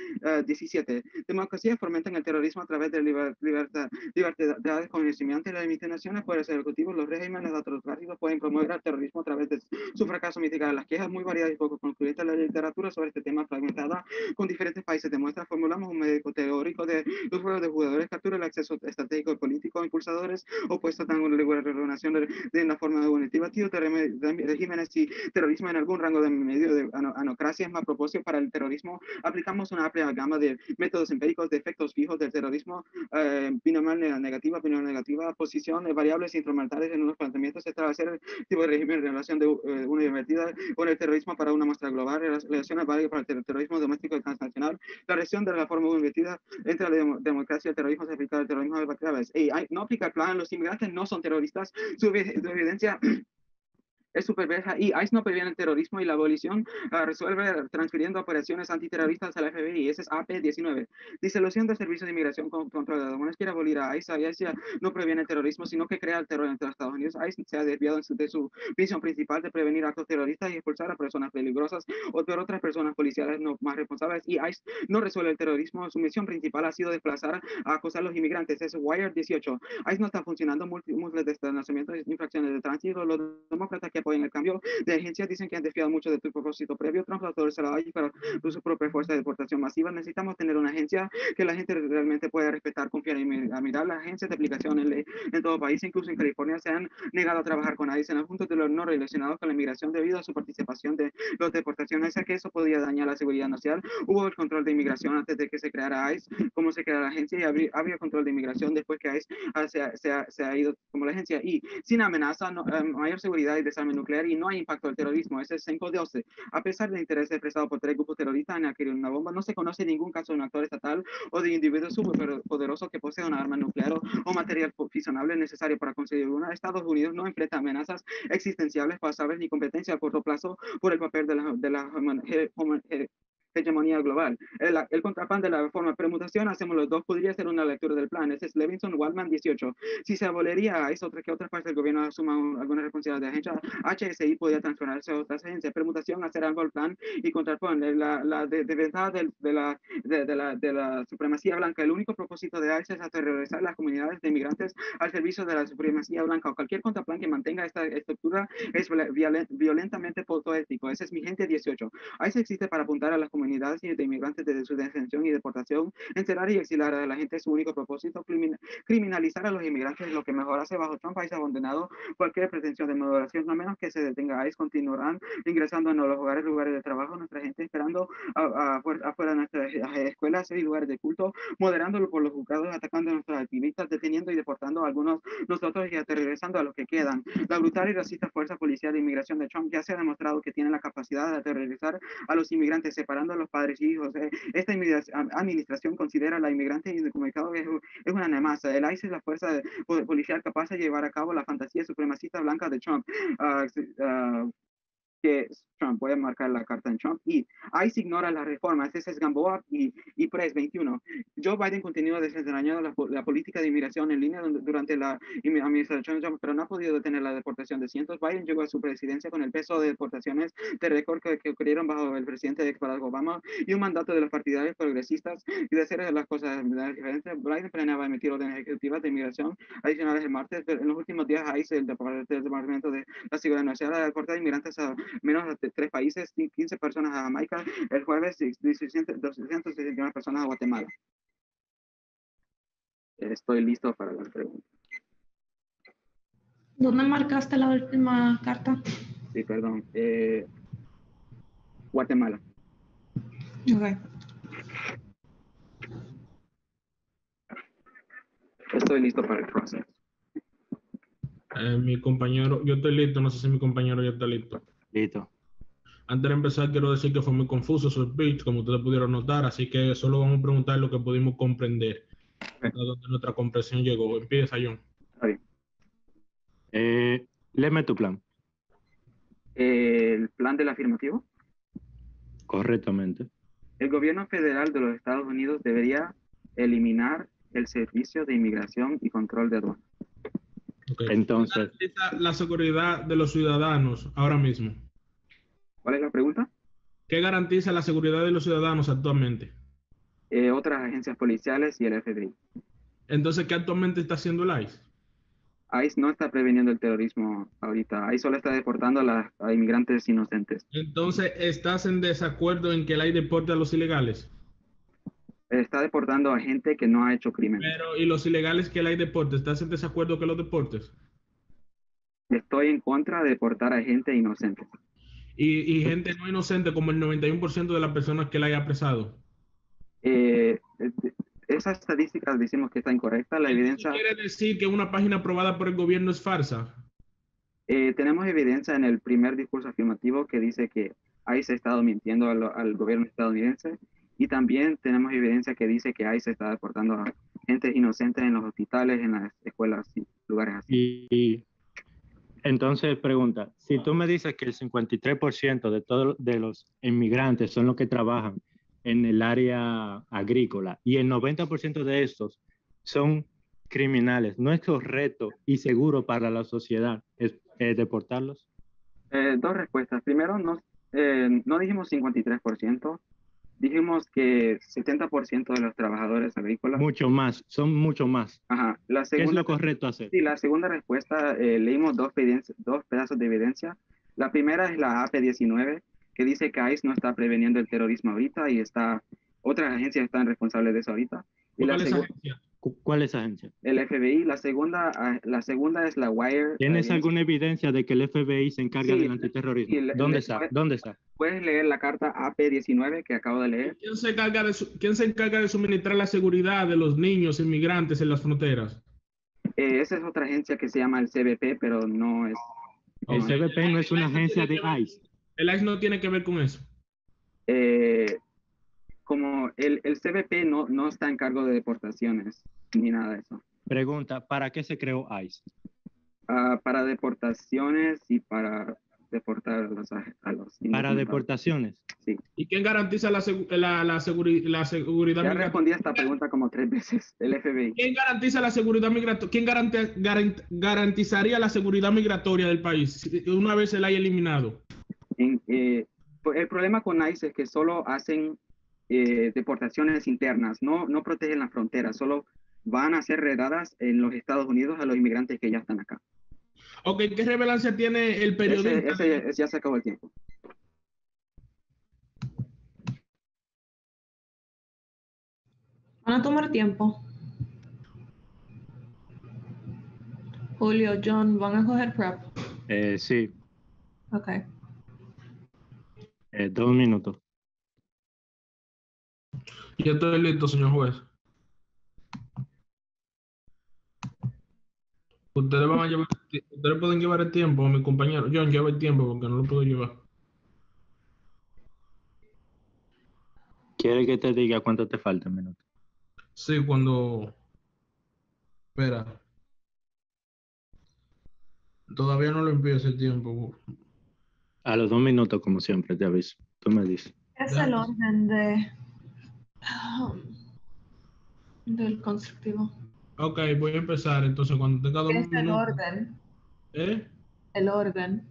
17. Democracia fomentan el terrorismo a través de libertad de conocimiento y las limitaciones por los ejecutivos. Los regímenes autocráticos pueden promover el terrorismo a través de su fracaso mitigar. Las quejas muy variadas y poco concluyentes. La literatura sobre este tema fragmentada con diferentes países demuestra. Formulamos un médico teórico de los juegos de jugadores, captura el acceso estratégico y político, impulsadores opuestos a una relación de una forma evolutiva, de regímenes y terrorismo en algún rango de medio de anocracia. Es más propósito para el terrorismo. Aplicamos una amplia gama de métodos empíricos de efectos fijos del terrorismo, binomial negativa, posición de variables instrumentales en unos planteamientos, establecer el tipo de régimen en relación de una invertida con el terrorismo para una muestra global, relaciones válidas para el terrorismo doméstico y transnacional, la relación de la forma invertida entre la democracia y el terrorismo se aplica al terrorismo de graves. No aplica el plan, los inmigrantes no son terroristas, su evidencia es superversa y ICE no previene el terrorismo y la abolición resuelve transfiriendo operaciones antiterroristas a la FBI. Ese es AP19. Disolución del servicio de inmigración controlada. No quiere abolir a ICE. ICE no previene el terrorismo, sino que crea el terror entre los Estados Unidos. ICE se ha desviado de su misión principal de prevenir actos terroristas y expulsar a personas peligrosas o por otras personas policiales no más responsables. Y ICE no resuelve el terrorismo. Su misión principal ha sido desplazar a acosar a los inmigrantes. Es Wire 18. ICE no está funcionando. Múltiples desplazamientos e infracciones de tránsito. Los demócratas que apoyan el cambio de agencia dicen que han desviado mucho de tu propósito previo. Trump autorizará allí para su propia fuerza de deportación masiva. Necesitamos tener una agencia que la gente realmente pueda respetar, confiar y mirar. Las agencias de aplicación en todo país, incluso en California, se han negado a trabajar con ICE en los puntos de los no relacionados con la inmigración debido a su participación de las deportaciones, ya que eso podía dañar la seguridad nacional. Hubo el control de inmigración antes de que se creara ICE, como se crea la agencia, y había control de inmigración después que ICE se ha ido como la agencia. Y sin amenaza, mayor seguridad y desarme nuclear, y no hay impacto del terrorismo. Ese es 5-12. A pesar del interés expresado por 3 grupos terroristas en adquirir una bomba, no se conoce ningún caso de un actor estatal o de individuo superpoderoso que posea una arma nuclear o material fisionable necesario para conseguir una. Estados Unidos no enfrenta amenazas existenciales, pasables ni competencia a corto plazo por el papel de la hegemonía global. El contrapán de la forma permutación, hacemos los dos, podría ser una lectura del plan. Ese es Levinson Waldman 18. Si se aboliría es otra que otras partes del gobierno asuman alguna responsabilidad de agencia, HSI podría transformarse a otras agencias. Permutación, hacer algo al plan y contraponer la desventaja de la supremacía blanca. El único propósito de ICE es aterrorizar las comunidades de inmigrantes al servicio de la supremacía blanca, o cualquier contraplan que mantenga esta estructura es violentamente potoético. Ese es mi gente 18. ICE existe para apuntar a las comunidades de inmigrantes desde su detención y deportación, encerrar y exilar a la gente es su único propósito. Criminalizar a los inmigrantes es lo que mejor hace. Bajo Trump, ICE ha abandonado cualquier pretensión de moderación, no menos que se detenga ICE, continuarán ingresando en los lugares de trabajo, nuestra gente esperando afuera de nuestras escuelas y lugares de culto, moderándolo por los juzgados, atacando a nuestros activistas, deteniendo y deportando a algunos nosotros y aterrorizando a los que quedan. La brutal y racista fuerza policial de inmigración de Trump ya se ha demostrado que tiene la capacidad de aterrorizar a los inmigrantes, separando a los padres y hijos. Esta administración considera a la inmigrante indocumentada es una amenaza. El ICE es la fuerza policial capaz de llevar a cabo la fantasía supremacista blanca de Trump. Que Trump, voy a marcar la carta en Trump, y ICE ignora las reformas. Ese es Gamboa y Press 21. Joe Biden continúa desentrañando la política de inmigración en línea durante la administración de Trump, pero no ha podido detener la deportación de cientos. Biden llegó a su presidencia con el peso de deportaciones de récord que ocurrieron bajo el presidente Barack Obama y un mandato de los partidarios progresistas y de hacer las cosas diferentes. Biden planeaba emitir órdenes ejecutivas de inmigración adicionales el martes, pero en los últimos días ICE, el Departamento de la Seguridad Nacional, ha deportado inmigrantes a menos de 3 países, 15 personas a Jamaica, el jueves 269 personas a Guatemala. Estoy listo para la pregunta. ¿Dónde marcaste la última carta? Sí, perdón. Guatemala. Ok. Estoy listo para el proceso. Mi compañero, yo estoy listo, no sé si mi compañero ya está listo. Listo. Antes de empezar, quiero decir que fue muy confuso su speech, como ustedes pudieron notar, así que solo vamos a preguntar lo que pudimos comprender, a donde nuestra comprensión llegó. Empieza, John. Está bien. Léeme tu plan. El plan del afirmativo. Correctamente. El gobierno federal de los Estados Unidos debería eliminar el servicio de inmigración y control de aduanas. Okay. Entonces, ¿Qué garantiza la seguridad de los ciudadanos ahora mismo? ¿Cuál es la pregunta? ¿Qué garantiza la seguridad de los ciudadanos actualmente? Otras agencias policiales y el FBI. Entonces, ¿qué actualmente está haciendo el ICE? ICE no está preveniendo el terrorismo ahorita. ICE solo está deportando a inmigrantes inocentes. Entonces, ¿estás en desacuerdo en que el ICE deporte a los ilegales? Está deportando a gente que no ha hecho crimen. Pero, ¿y los ilegales que el ICE deporte? ¿Estás en desacuerdo que los deportes? Estoy en contra de deportar a gente inocente. Y gente no inocente, como el 91% de las personas que la haya apresado. Esas estadísticas decimos que está incorrecta. La evidencia. ¿Quiere decir que una página aprobada por el gobierno es falsa? Tenemos evidencia en el primer discurso afirmativo que dice que ICE ha estado mintiendo al gobierno estadounidense, y también tenemos evidencia que dice que ICE está deportando a gente inocente en los hospitales, en las escuelas y lugares así. Y entonces pregunta, si tú me dices que el 53% de todos de los inmigrantes son los que trabajan en el área agrícola y el 90% de estos son criminales, ¿no es correcto y seguro para la sociedad deportarlos? Dos respuestas. Primero, no dijimos 53%, Dijimos que 70% de los trabajadores agrícolas. Mucho más, son mucho más. Ajá. La ¿Qué es segunda, lo correcto hacer? sí, la segunda respuesta, leímos dos pedazos de evidencia. La primera es la AP19, que dice que ICE no está preveniendo el terrorismo ahorita y otras agencias están responsables de eso ahorita. Y ¿Cuál es agencia? ¿Cuál es agencia? El FBI. La segunda es la Wire. ¿Tienes alguna evidencia de que el FBI se encarga Sí, del antiterrorismo? sí, ¿Dónde está? ¿Dónde está? Puedes leer la carta AP19 que acabo de leer. ¿Quién se encarga de suministrar la seguridad de los niños inmigrantes en las fronteras? Esa es otra agencia que se llama el CBP, pero no es. El CBP no es una agencia de ICE. El ICE no tiene que ver con eso. Como el CBP no está en cargo de deportaciones ni nada de eso. Pregunta, ¿para qué se creó ICE? Para deportaciones y para deportar a los Para deportaciones. Sí. ¿Y quién garantiza la seguridad Ya migratoria? respondí a esta pregunta como 3 veces, el FBI. ¿Quién garantiza la seguridad migratoria? ¿Quién garantizaría la seguridad migratoria del país una vez se la haya eliminado? El problema con ICE es que solo hacen deportaciones internas, no protegen las fronteras, solo van a hacer redadas en los Estados Unidos a los inmigrantes que ya están acá. Ok, ¿qué relevancia tiene el periodista? Ya se acabó el tiempo. Van a tomar tiempo. Julio, John, ¿van a coger prep? Sí, Ok. 2 minutos. Yo estoy listo, señor juez. Ustedes pueden llevar el tiempo, mi compañero. John, lleva el tiempo porque no lo puedo llevar. ¿Quiere que te diga cuánto te falta, minuto? Sí, cuando... Espera. Todavía no lo empiezo el tiempo. A los 2 minutos, como siempre, te aviso. Tú me dices. Es el orden del constructivo. Ok, voy a empezar. Entonces, cuando tenga 2 Es el minutos... orden. ¿Eh? El orden.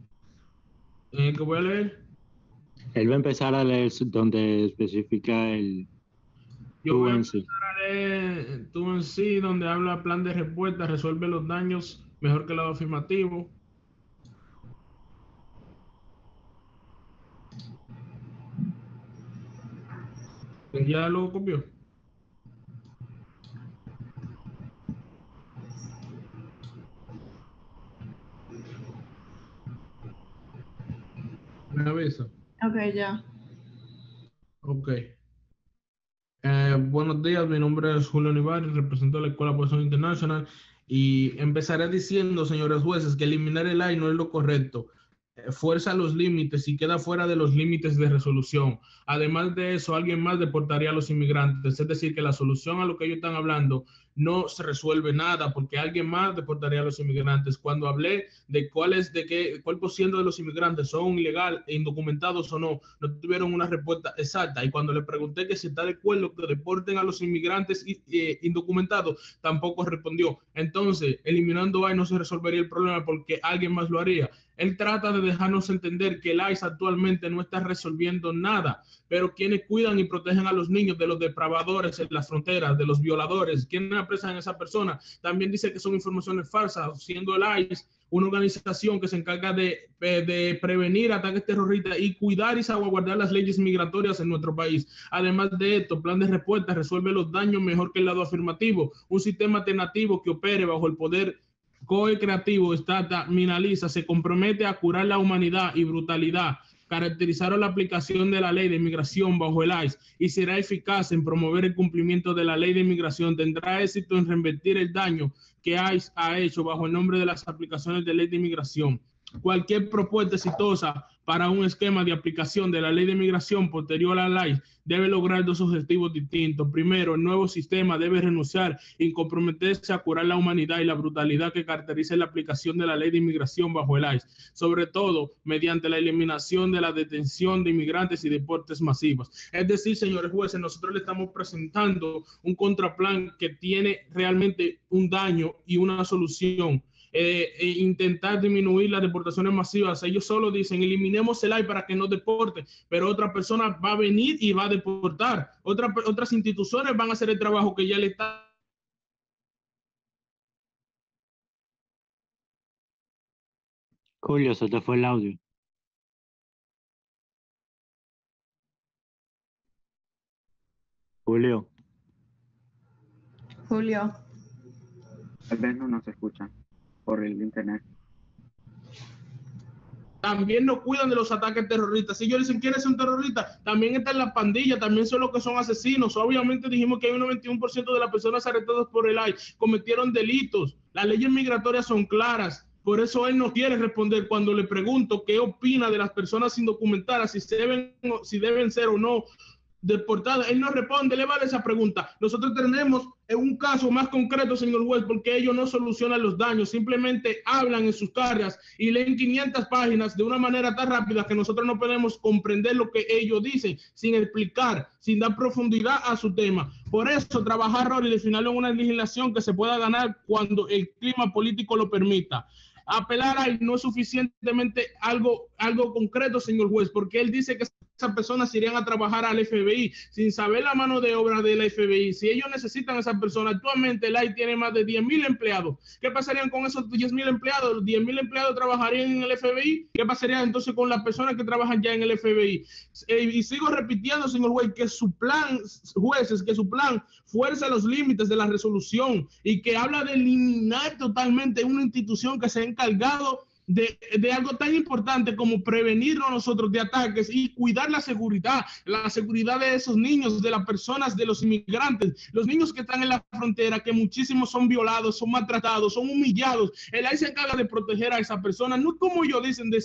¿Qué voy a leer? Él va a empezar a leer donde especifica el Yo tú voy a en sí. empezar a leer tú en sí, donde habla plan de respuesta, resuelve los daños mejor que el lado afirmativo. ¿Ya lo copió? ¿Me avisa? Ok, ya. Ok. Buenos días, mi nombre es Julio Nivares, represento a la Escuela Poison International y empezaré diciendo, señores jueces, que eliminar el AI no es lo correcto. Fuerza los límites y queda fuera de los límites de resolución. Además de eso, alguien más deportaría a los inmigrantes. Es decir, que la solución a lo que ellos están hablando no se resuelve nada porque alguien más deportaría a los inmigrantes. Cuando hablé de cuál por ciento de los inmigrantes son ilegal e indocumentados o no tuvieron una respuesta exacta. Y cuando le pregunté que si está de acuerdo que deporten a los inmigrantes indocumentados, tampoco respondió. Entonces, eliminando AI no se resolvería el problema porque alguien más lo haría. Él trata de dejarnos entender que el ICE actualmente no está resolviendo nada, pero quienes cuidan y protegen a los niños de los depravadores en las fronteras, de los violadores, quienes apresan a esa persona, también dice que son informaciones falsas, siendo el ICE una organización que se encarga de prevenir ataques terroristas y cuidar y salvaguardar las leyes migratorias en nuestro país. Además de esto, plan de respuesta resuelve los daños mejor que el lado afirmativo, un sistema alternativo que opere bajo el poder co-creativo, minaliza, se compromete a curar la humanidad y brutalidad, caracterizaron la aplicación de la ley de inmigración bajo el ICE y será eficaz en promover el cumplimiento de la ley de inmigración, tendrá éxito en revertir el daño que ICE ha hecho bajo el nombre de las aplicaciones de ley de inmigración. Cualquier propuesta exitosa para un esquema de aplicación de la ley de inmigración posterior a la ley debe lograr dos objetivos distintos. Primero, el nuevo sistema debe renunciar y comprometerse a curar la humanidad y la brutalidad que caracteriza la aplicación de la ley de inmigración bajo el ICE, sobre todo mediante la eliminación de la detención de inmigrantes y deportes masivos. Es decir, señores jueces, nosotros le estamos presentando un contraplan que tiene realmente un daño y una solución. intentar disminuir las deportaciones masivas. Ellos solo dicen, eliminemos el AI para que no deporte, pero otra persona va a venir y va a deportar. Otras instituciones van a hacer el trabajo que ya le está. Julio, se te fue el audio. Julio. Julio. Tal vez no nos escuchan por el internet. También no cuidan de los ataques terroristas. Si ellos dicen quién es un terrorista, también está en la pandilla, también son los que son asesinos. Obviamente dijimos que hay un 91% de las personas arrestadas por el AI cometieron delitos. Las leyes migratorias son claras. Por eso él no quiere responder cuando le pregunto qué opina de las personas indocumentadas, si deben ser o no deportadas. Él no responde, le vale esa pregunta. Nosotros tenemos un caso más concreto, señor juez, porque ellos no solucionan los daños, simplemente hablan en sus cargas y leen 500 páginas de una manera tan rápida que nosotros no podemos comprender lo que ellos dicen, sin explicar, sin dar profundidad a su tema. Por eso, trabajar y definirlo en una legislación que se pueda ganar cuando el clima político lo permita. Apelar a él no es suficientemente algo concreto, señor juez, porque él dice que esas personas irían a trabajar al FBI sin saber la mano de obra del FBI. Si ellos necesitan a esas personas, actualmente el AI tiene más de 10,000 empleados. ¿Qué pasarían con esos 10,000 empleados? ¿Los 10,000 empleados trabajarían en el FBI? ¿Qué pasaría entonces con las personas que trabajan ya en el FBI? Y sigo repitiendo, señor juez, que su plan, jueces, que su plan fuerza los límites de la resolución y que habla de eliminar totalmente una institución que se ha encargado de algo tan importante como prevenirnos nosotros de ataques y cuidar la seguridad de esos niños, de las personas, de los inmigrantes, los niños que están en la frontera, que muchísimos son violados, son maltratados, son humillados. El AI se encarga de proteger a esa persona, no como ellos dicen de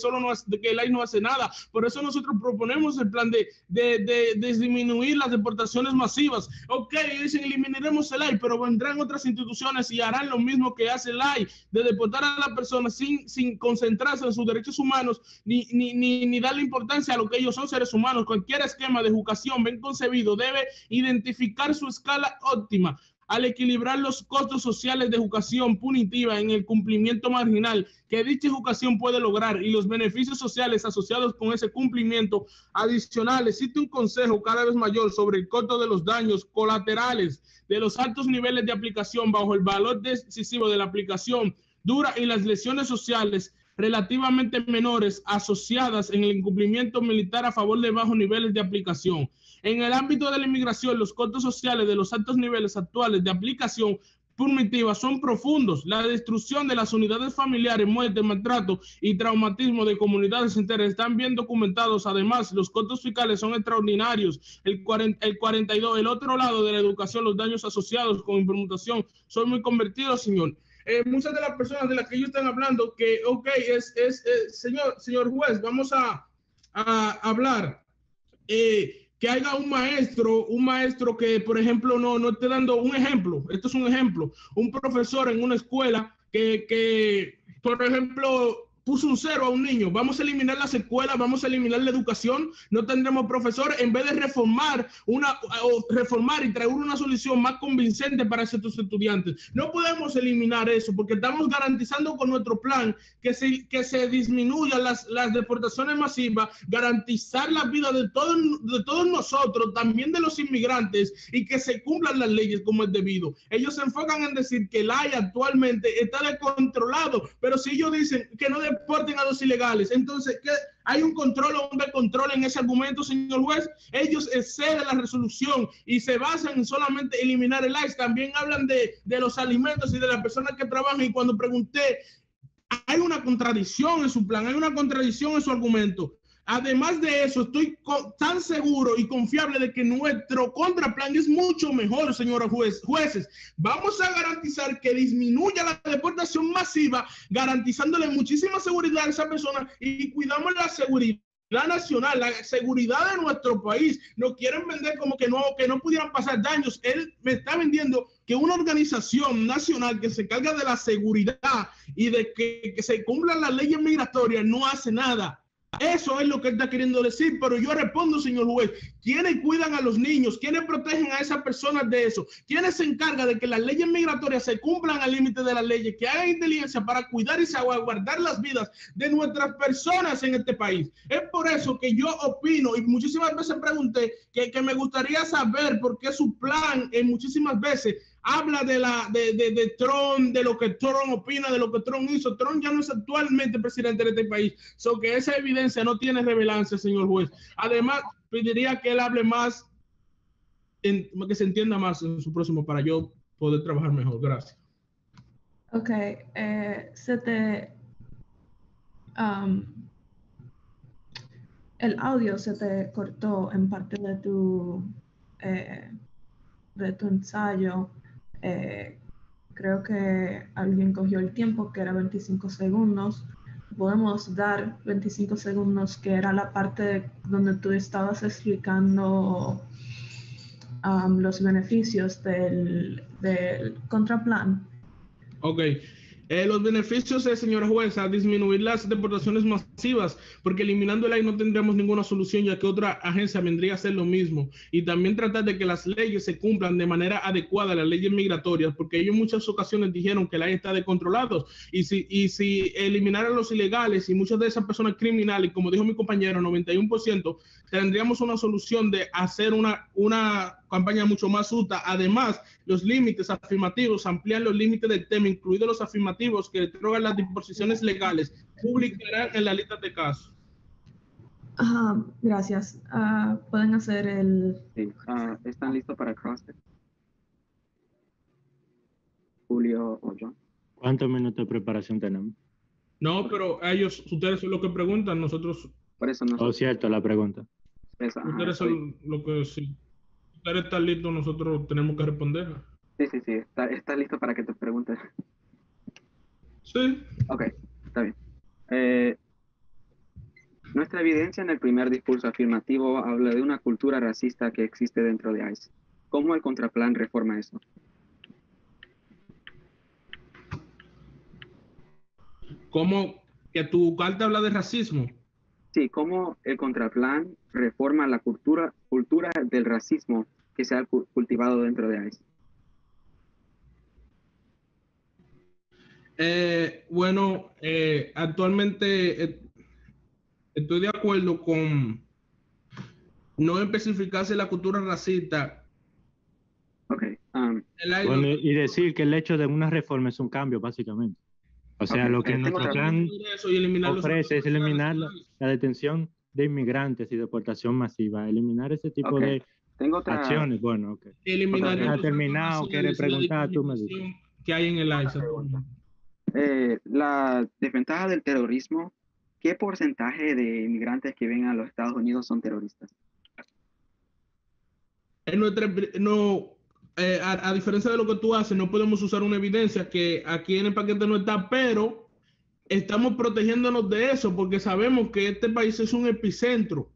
que el AI no hace nada. Por eso nosotros proponemos el plan de disminuir las deportaciones masivas. Ok, dicen eliminaremos el AI, pero vendrán otras instituciones y harán lo mismo que hace el AI, de deportar a la persona sin concentrarse en sus derechos humanos ni darle importancia a lo que ellos son, seres humanos. Cualquier esquema de educación bien concebido debe identificar su escala óptima al equilibrar los costos sociales de educación punitiva en el cumplimiento marginal que dicha educación puede lograr y los beneficios sociales asociados con ese cumplimiento adicional. Existe un consejo cada vez mayor sobre el costo de los daños colaterales de los altos niveles de aplicación bajo el valor decisivo de la aplicación dura y las lesiones sociales relativamente menores asociadas en el incumplimiento militar a favor de bajos niveles de aplicación. En el ámbito de la inmigración, los costos sociales de los altos niveles actuales de aplicación punitiva son profundos. La destrucción de las unidades familiares, muerte, maltrato y traumatismo de comunidades enteras están bien documentados. Además, los costos fiscales son extraordinarios. El 42, el otro lado de la educación, los daños asociados con implementación son muy convertidos, señor. Muchas de las personas de las que ellos están hablando, que, ok, señor juez, vamos a hablar, que haya un maestro que, por ejemplo, no esté dando un ejemplo. Esto es un ejemplo. Un profesor en una escuela que por ejemplo, puso un 0 a un niño. Vamos a eliminar las escuelas, vamos a eliminar la educación, no tendremos profesores, en vez de reformar y traer una solución más convincente para estos estudiantes. No podemos eliminar eso porque estamos garantizando con nuestro plan que se disminuyan las deportaciones masivas, garantizar la vida de todos nosotros, también de los inmigrantes, y que se cumplan las leyes como es debido. Ellos se enfocan en decir que el AI actualmente está descontrolado, pero si ellos dicen que no deporten a los ilegales, entonces, ¿qué? ¿Hay un control o un descontrol en ese argumento, señor juez? Ellos exceden la resolución y se basan en solamente eliminar el ICE. También hablan de los alimentos y de las personas que trabajan, y cuando pregunté, hay una contradicción en su plan, hay una contradicción en su argumento. Además de eso, estoy tan seguro y confiable de que nuestro contraplan es mucho mejor, señores jueces. Vamos a garantizar que disminuya la deportación masiva, garantizándole muchísima seguridad a esa persona, y cuidamos la seguridad nacional, la seguridad de nuestro país. No quieren vender como que no pudieran pasar daños. Él me está vendiendo que una organización nacional que se encarga de la seguridad y de que se cumplan las leyes migratorias no hace nada. Eso es lo que él está queriendo decir, pero yo respondo, señor juez, ¿quiénes cuidan a los niños? ¿Quiénes protegen a esas personas de eso? ¿Quiénes se encargan de que las leyes migratorias se cumplan al límite de las leyes, que hagan inteligencia para cuidar y salvaguardar las vidas de nuestras personas en este país? Es por eso que yo opino, y muchísimas veces pregunté, que me gustaría saber por qué su plan muchísimas veces habla de Trump, de lo que Trump opina, de lo que Trump hizo. Trump ya no es actualmente presidente de este país, so que esa evidencia no tiene relevancia, señor juez. Además, pediría que él hable más, que se entienda más en su próximo, para yo poder trabajar mejor. Gracias. Ok, el audio se te cortó en parte de tu ensayo. Creo que alguien cogió el tiempo, que era 25 segundos. Podemos dar 25 segundos, que era la parte donde tú estabas explicando los beneficios del contraplan. Ok. Los beneficios es, señora jueza, disminuir las deportaciones masivas, porque eliminando el AI no tendríamos ninguna solución, ya que otra agencia vendría a hacer lo mismo. Y también tratar de que las leyes se cumplan de manera adecuada, las leyes migratorias, porque ellos en muchas ocasiones dijeron que el AI está descontrolado. Y si eliminaran los ilegales y muchas de esas personas criminales, como dijo mi compañero, 91%, tendríamos una solución de hacer una campaña mucho más justa. Además, los límites afirmativos, ampliar los límites del tema, incluidos los afirmativos que otorgan las disposiciones legales, publicarán en la lista de casos. Gracias. Pueden hacer el... Sí, ¿están listos para CrossFit? Julio o John. ¿Cuántos minutos de preparación tenemos? No, pero ustedes son los que preguntan, nosotros... Por eso no. Cierto, la pregunta. Ustedes son los que... Si ustedes están listos, nosotros tenemos que responder. Sí. ¿Está listo para que te preguntes? Sí. Ok, está bien. Nuestra evidencia en el primer discurso afirmativo habla de una cultura racista que existe dentro de ICE. ¿Cómo el contraplan reforma eso? ¿Cómo que tu carta habla de racismo? Sí, ¿cómo el contraplan reforma la cultura del racismo que se ha cultivado dentro de ICE? Bueno, actualmente estoy de acuerdo con no especificarse la cultura racista. Ok. Bueno, y decir que el hecho de una reforma es un cambio, básicamente. O sea, Ok, lo que nuestro plan ofrece es eliminar la detención de inmigrantes y deportación masiva, eliminar ese tipo de acciones. Bueno, ok. Eliminar Ya terminado, ¿quieres preguntar? Tú me dices. Que hay en el ICE. La desventaja del terrorismo, ¿qué porcentaje de inmigrantes que vienen a los Estados Unidos son terroristas? A diferencia de lo que tú haces, no podemos usar una evidencia que aquí en el paquete no está, pero estamos protegiéndonos de eso porque sabemos que este país es un epicentro,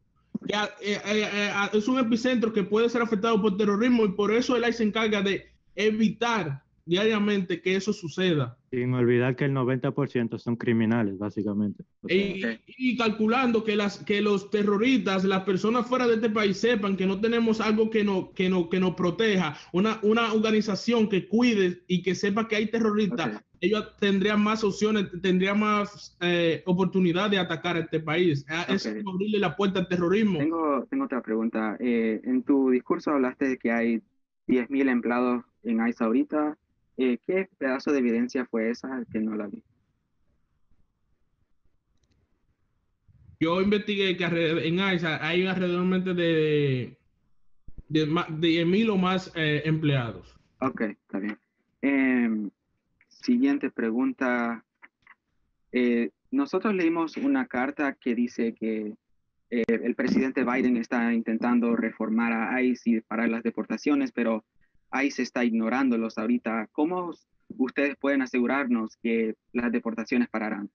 es un epicentro que puede ser afectado por terrorismo, y por eso el ICE se encarga de evitar diariamente que eso suceda. Sin olvidar que el 90% son criminales, básicamente. Y calculando que los terroristas, las personas fuera de este país sepan que no tenemos algo que nos proteja, una organización que cuide y que sepa que hay terroristas, ellos tendrían más opciones, tendrían más oportunidad de atacar a este país. Es abrirle la puerta al terrorismo. Tengo otra pregunta. En tu discurso hablaste de que hay 10,000 empleados en ICE ahorita. ¿Qué pedazo de evidencia fue esa que no la vi? Yo investigué que en ICE hay alrededor de 10,000 o más empleados. Ok, está bien. Siguiente pregunta. Nosotros leímos una carta que dice que el presidente Biden está intentando reformar a ICE y parar las deportaciones, pero ICE está ignorándolos ahorita. ¿Cómo ustedes pueden asegurarnos que las deportaciones pararán?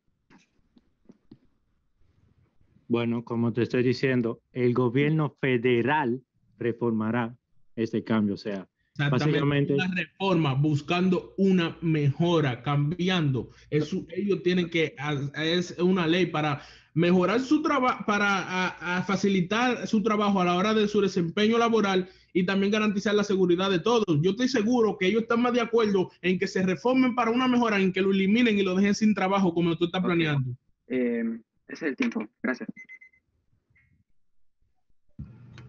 Bueno, como te estoy diciendo, el gobierno federal reformará ese cambio. O sea, Exactamente, Básicamente, una reforma buscando una mejora, cambiando. Ellos tienen que, es una ley para mejorar su trabajo, para a facilitar su trabajo a la hora de su desempeño laboral y también garantizar la seguridad de todos. Yo estoy seguro que ellos están más de acuerdo en que se reformen para una mejora, en que lo eliminen y lo dejen sin trabajo como tú estás planeando. Ese es el tiempo. Gracias.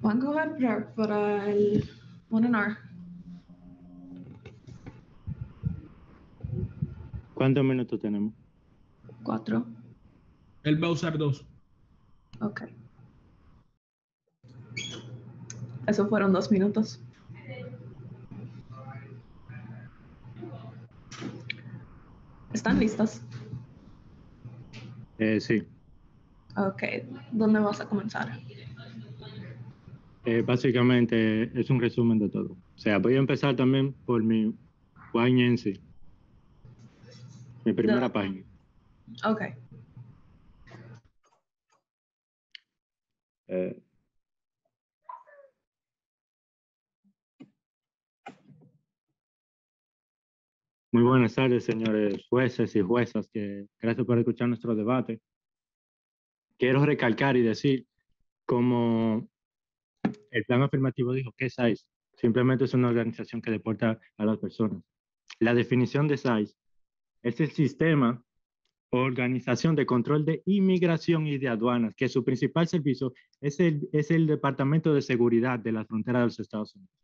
¿Cuánto va a durar para el webinar? ¿cuántos minutos tenemos? 4. Él va a usar 2. Ok. Eso fueron 2 minutos. ¿Están listos? Sí. Ok. ¿Dónde vas a comenzar? Básicamente es un resumen de todo. O sea, voy a empezar también por mi YNC, mi primera página. Ok. Eh, Muy buenas tardes, señores jueces y juezas, gracias por escuchar nuestro debate. Quiero recalcar y decir, como el plan afirmativo dijo, que SAIS simplemente es una organización que deporta a las personas. La definición de SAIS es el sistema o organización de control de inmigración y de aduanas, que su principal servicio es el Departamento de Seguridad de la frontera de los Estados Unidos.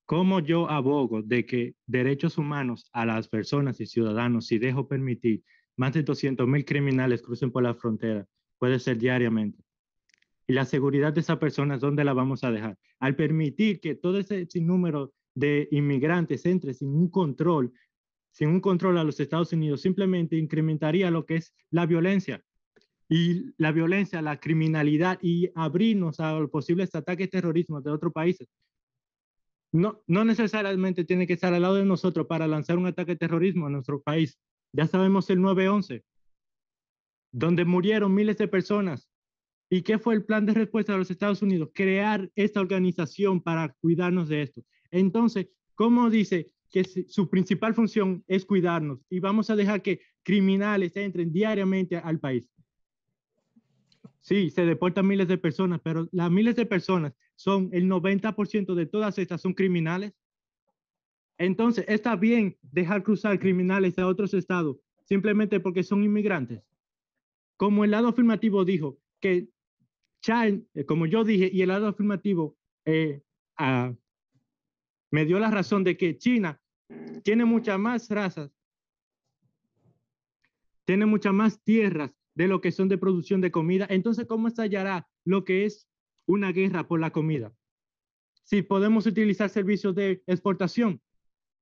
¿Cómo yo abogo de que derechos humanos a las personas y ciudadanos, si dejo permitir más de 200,000 criminales crucen por la frontera, puede ser diariamente? Y la seguridad de esas personas, ¿dónde la vamos a dejar? Al permitir que todo ese sinnúmero de inmigrantes entre sin un control a los Estados Unidos, simplemente incrementaría lo que es la violencia. Y la violencia, la criminalidad y abrirnos a los posibles ataques terroristas de otros países. No necesariamente tiene que estar al lado de nosotros para lanzar un ataque de terrorismo a nuestro país. Ya sabemos el 9/11, donde murieron miles de personas. ¿Y qué fue el plan de respuesta de los Estados Unidos? Crear esta organización para cuidarnos de esto. Entonces, ¿cómo dice que su principal función es cuidarnos y vamos a dejar que criminales entren diariamente al país? Sí, se deportan miles de personas, pero las miles de personas son el 90% de todas estas son criminales. Entonces, ¿está bien dejar cruzar criminales a otros estados simplemente porque son inmigrantes? Como el lado afirmativo dijo que como yo dije, y el lado afirmativo me dio la razón de que China tiene muchas más razas, tiene muchas más tierras de lo que son de producción de comida. Entonces, ¿cómo estallará lo que es una guerra por la comida? Si podemos utilizar servicios de exportación.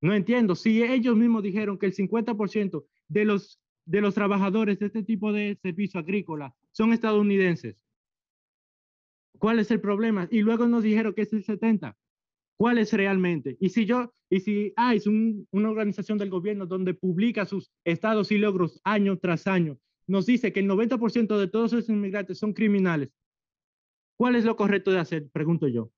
No entiendo. Si ellos mismos dijeron que el 50% de los trabajadores de este tipo de servicio agrícola son estadounidenses, ¿cuál es el problema? Y luego nos dijeron que es el 70%. ¿Cuál es realmente? Y si es una organización del gobierno donde publica sus estados y logros año tras año, nos dice que el 90% de todos esos inmigrantes son criminales, ¿cuál es lo correcto de hacer? Pregunto yo.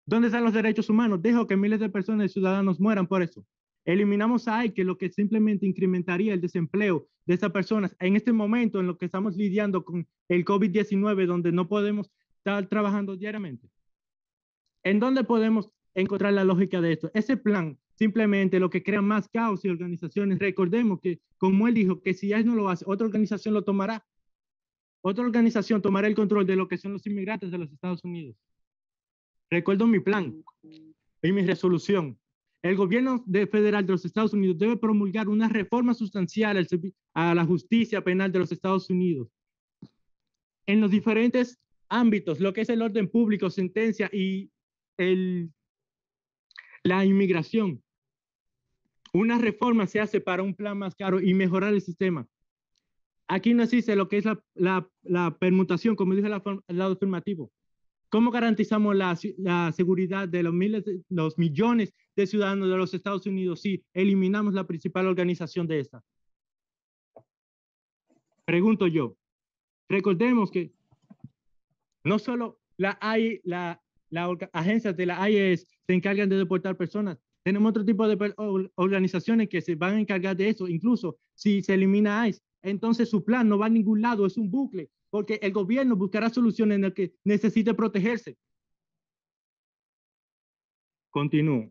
¿Dónde están los derechos humanos? Dejo que miles de personas y ciudadanos mueran por eso. Eliminamos a que lo que simplemente incrementaría el desempleo de esas personas en este momento en lo que estamos lidiando con el COVID-19, donde no podemos estar trabajando diariamente. ¿En dónde podemos encontrar la lógica de esto? Ese plan simplemente lo que crea más caos y organizaciones. Recordemos que, como él dijo, que si ya no lo hace, otra organización lo tomará. Otra organización tomará el control de lo que son los inmigrantes de los Estados Unidos. Recuerdo mi plan y mi resolución. El gobierno federal de los Estados Unidos debe promulgar una reforma sustancial a la justicia penal de los Estados Unidos en los diferentes ámbitos, lo que es el orden público, sentencia y la inmigración. Una reforma se hace para un plan más caro y mejorar el sistema. Aquí no existe lo que es la permutación, como dice el lado afirmativo. ¿Cómo garantizamos la seguridad de los millones de ciudadanos de los Estados Unidos si eliminamos la principal organización de esta? Pregunto yo. Recordemos que no solo agencias de la IAS se encargan de deportar personas. Tenemos otro tipo de organizaciones que se van a encargar de eso. Incluso si se elimina ICE, entonces su plan no va a ningún lado, es un bucle, porque el gobierno buscará soluciones en las que necesite protegerse. Continúo.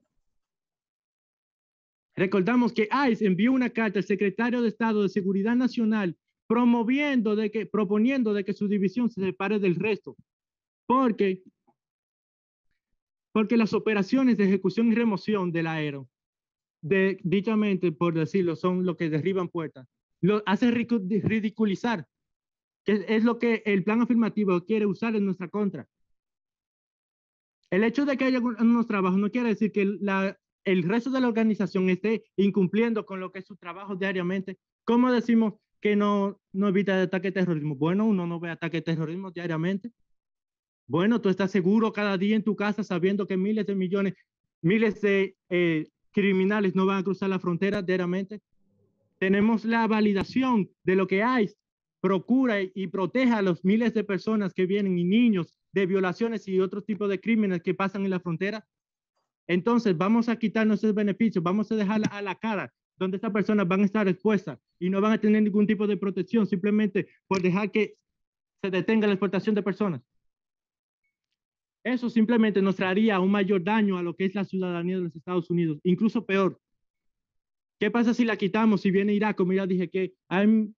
Recordamos que ICE envió una carta al secretario de Estado de Seguridad Nacional proponiendo de que su división se separe del resto, porque las operaciones de ejecución y remoción del aero, dichamente, por decirlo, son lo que derriban puertas, lo hace ridiculizar, que es lo que el plan afirmativo quiere usar en nuestra contra. El hecho de que haya unos trabajos no quiere decir que el resto de la organización esté incumpliendo con lo que es su trabajo diariamente. ¿Cómo decimos que no evita el ataque de terrorismo? Bueno, uno no ve ataque de terrorismo diariamente. Bueno, tú estás seguro cada día en tu casa sabiendo que miles de criminales no van a cruzar la frontera diariamente. Tenemos la validación de lo que ICE procura y protege a los miles de personas que vienen y niños de violaciones y otros tipos de crímenes que pasan en la frontera. Entonces vamos a quitarnos esos beneficios, vamos a dejar a la cara donde estas personas van a estar expuestas y no van a tener ningún tipo de protección simplemente por dejar que se detenga la exportación de personas. Eso simplemente nos traería un mayor daño a lo que es la ciudadanía de los Estados Unidos, incluso peor. ¿Qué pasa si la quitamos? Si viene Irak, como ya dije, que han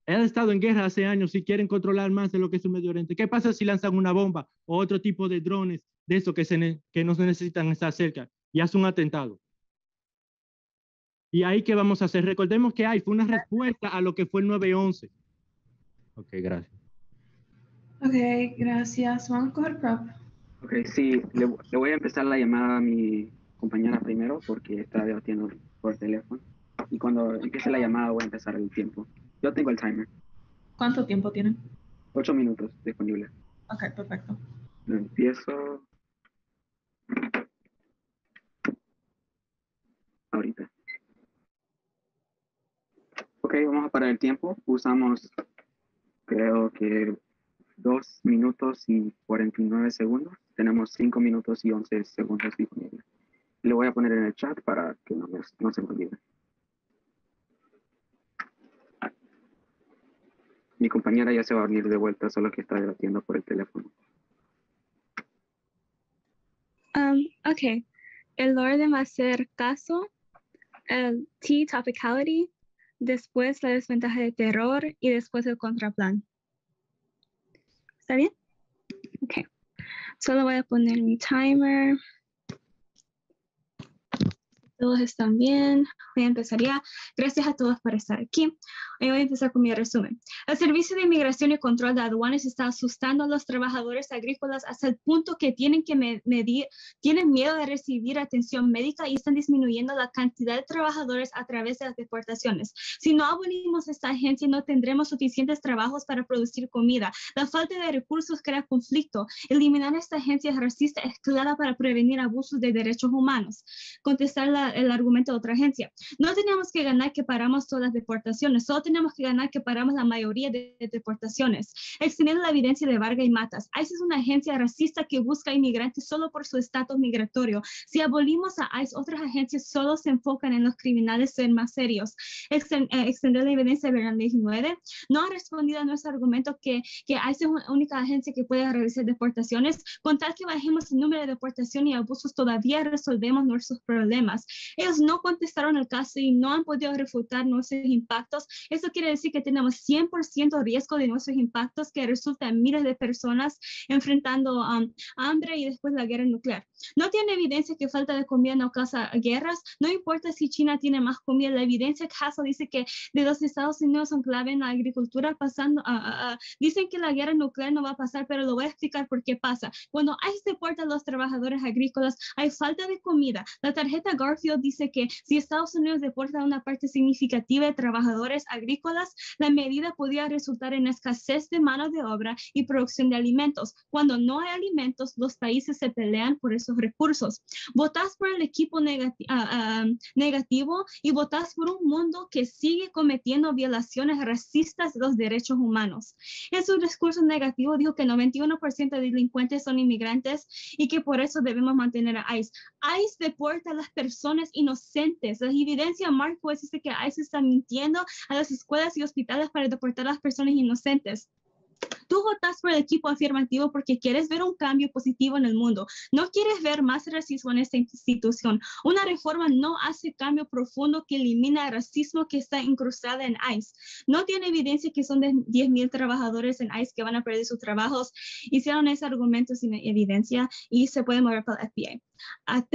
estado en guerra hace años y quieren controlar más de lo que es el Medio Oriente. ¿Qué pasa si lanzan una bomba o otro tipo de drones de eso que no se necesitan estar cerca y hacen un atentado? ¿Y ahí qué vamos a hacer? Recordemos que fue una respuesta a lo que fue el 9/11. Ok, gracias. Ok, gracias. Vamos a coger prop. Ok, sí, le voy a empezar la llamada a mi compañera primero porque está debatiendo por teléfono. Y cuando empiece la llamada voy a empezar el tiempo. Yo tengo el timer. ¿Cuánto tiempo tienen? 8 minutos disponibles. Ok, perfecto. Lo empiezo ahorita. Ok, vamos a parar el tiempo. Usamos, creo que 2 minutos y 49 segundos. Tenemos 5 minutos y 11 segundos disponibles. Le voy a poner en el chat para que no se me olvide. Mi compañera ya se va a venir de vuelta, solo que está debatiendo por el teléfono. Ok, el orden va a ser caso, el T, topicality, después la desventaja de terror y después el contraplan. ¿Está bien? Ok, solo voy a poner mi timer. Todos están bien. Voy a empezar ya. Gracias a todos por estar aquí. Hoy voy a empezar con mi resumen. El Servicio de Inmigración y Control de Aduanas está asustando a los trabajadores agrícolas hasta el punto que tienen miedo de recibir atención médica y están disminuyendo la cantidad de trabajadores a través de las deportaciones. Si no abolimos esta agencia, no tendremos suficientes trabajos para producir comida. La falta de recursos crea conflicto. Eliminar esta agencia racista es clara para prevenir abusos de derechos humanos. Contestar el argumento de otra agencia. No tenemos que ganar que paramos todas las deportaciones, solo tenemos que ganar que paramos la mayoría de deportaciones. Extendiendo la evidencia de Vargas y Matas. ICE es una agencia racista que busca inmigrantes solo por su estatus migratorio. Si abolimos a ICE, otras agencias solo se enfocan en los criminales más serios. Extender la evidencia de Bernal 19 no ha respondido a nuestro argumento que ICE es una única agencia que puede realizar deportaciones. Con tal que bajemos el número de deportación y abusos, todavía resolvemos nuestros problemas. Ellos no contestaron el caso y no han podido refutar nuestros impactos. Eso quiere decir que tenemos 100% riesgo de nuestros impactos que resulta en miles de personas enfrentando hambre y después la guerra nuclear. No tiene evidencia que falta de comida no causa guerras. No importa si China tiene más comida. La evidencia Castle dice que de los Estados Unidos son clave en la agricultura dicen que la guerra nuclear no va a pasar, pero lo voy a explicar por qué pasa. Cuando ICE deporta a los trabajadores agrícolas, hay falta de comida. La tarjeta Garfield Garfield dice que si Estados Unidos deporta una parte significativa de trabajadores agrícolas, la medida podría resultar en escasez de mano de obra y producción de alimentos. Cuando no hay alimentos, los países se pelean por esos recursos. Votás por el equipo negativo y votás por un mundo que sigue cometiendo violaciones racistas de los derechos humanos. En su discurso negativo dijo que 91% de delincuentes son inmigrantes y que por eso debemos mantener a ICE. ICE deporta a las personas inocentes. La evidencia Mark West dice que ICE está mintiendo a las escuelas y hospitales para deportar a las personas inocentes. Tú votas por el equipo afirmativo porque quieres ver un cambio positivo en el mundo. No quieres ver más racismo en esta institución. Una reforma no hace cambio profundo que elimina el racismo que está incrustado en ICE. No tiene evidencia que son de 10,000 trabajadores en ICE que van a perder sus trabajos. Hicieron ese argumento sin evidencia y se puede mover para el FBI. AT.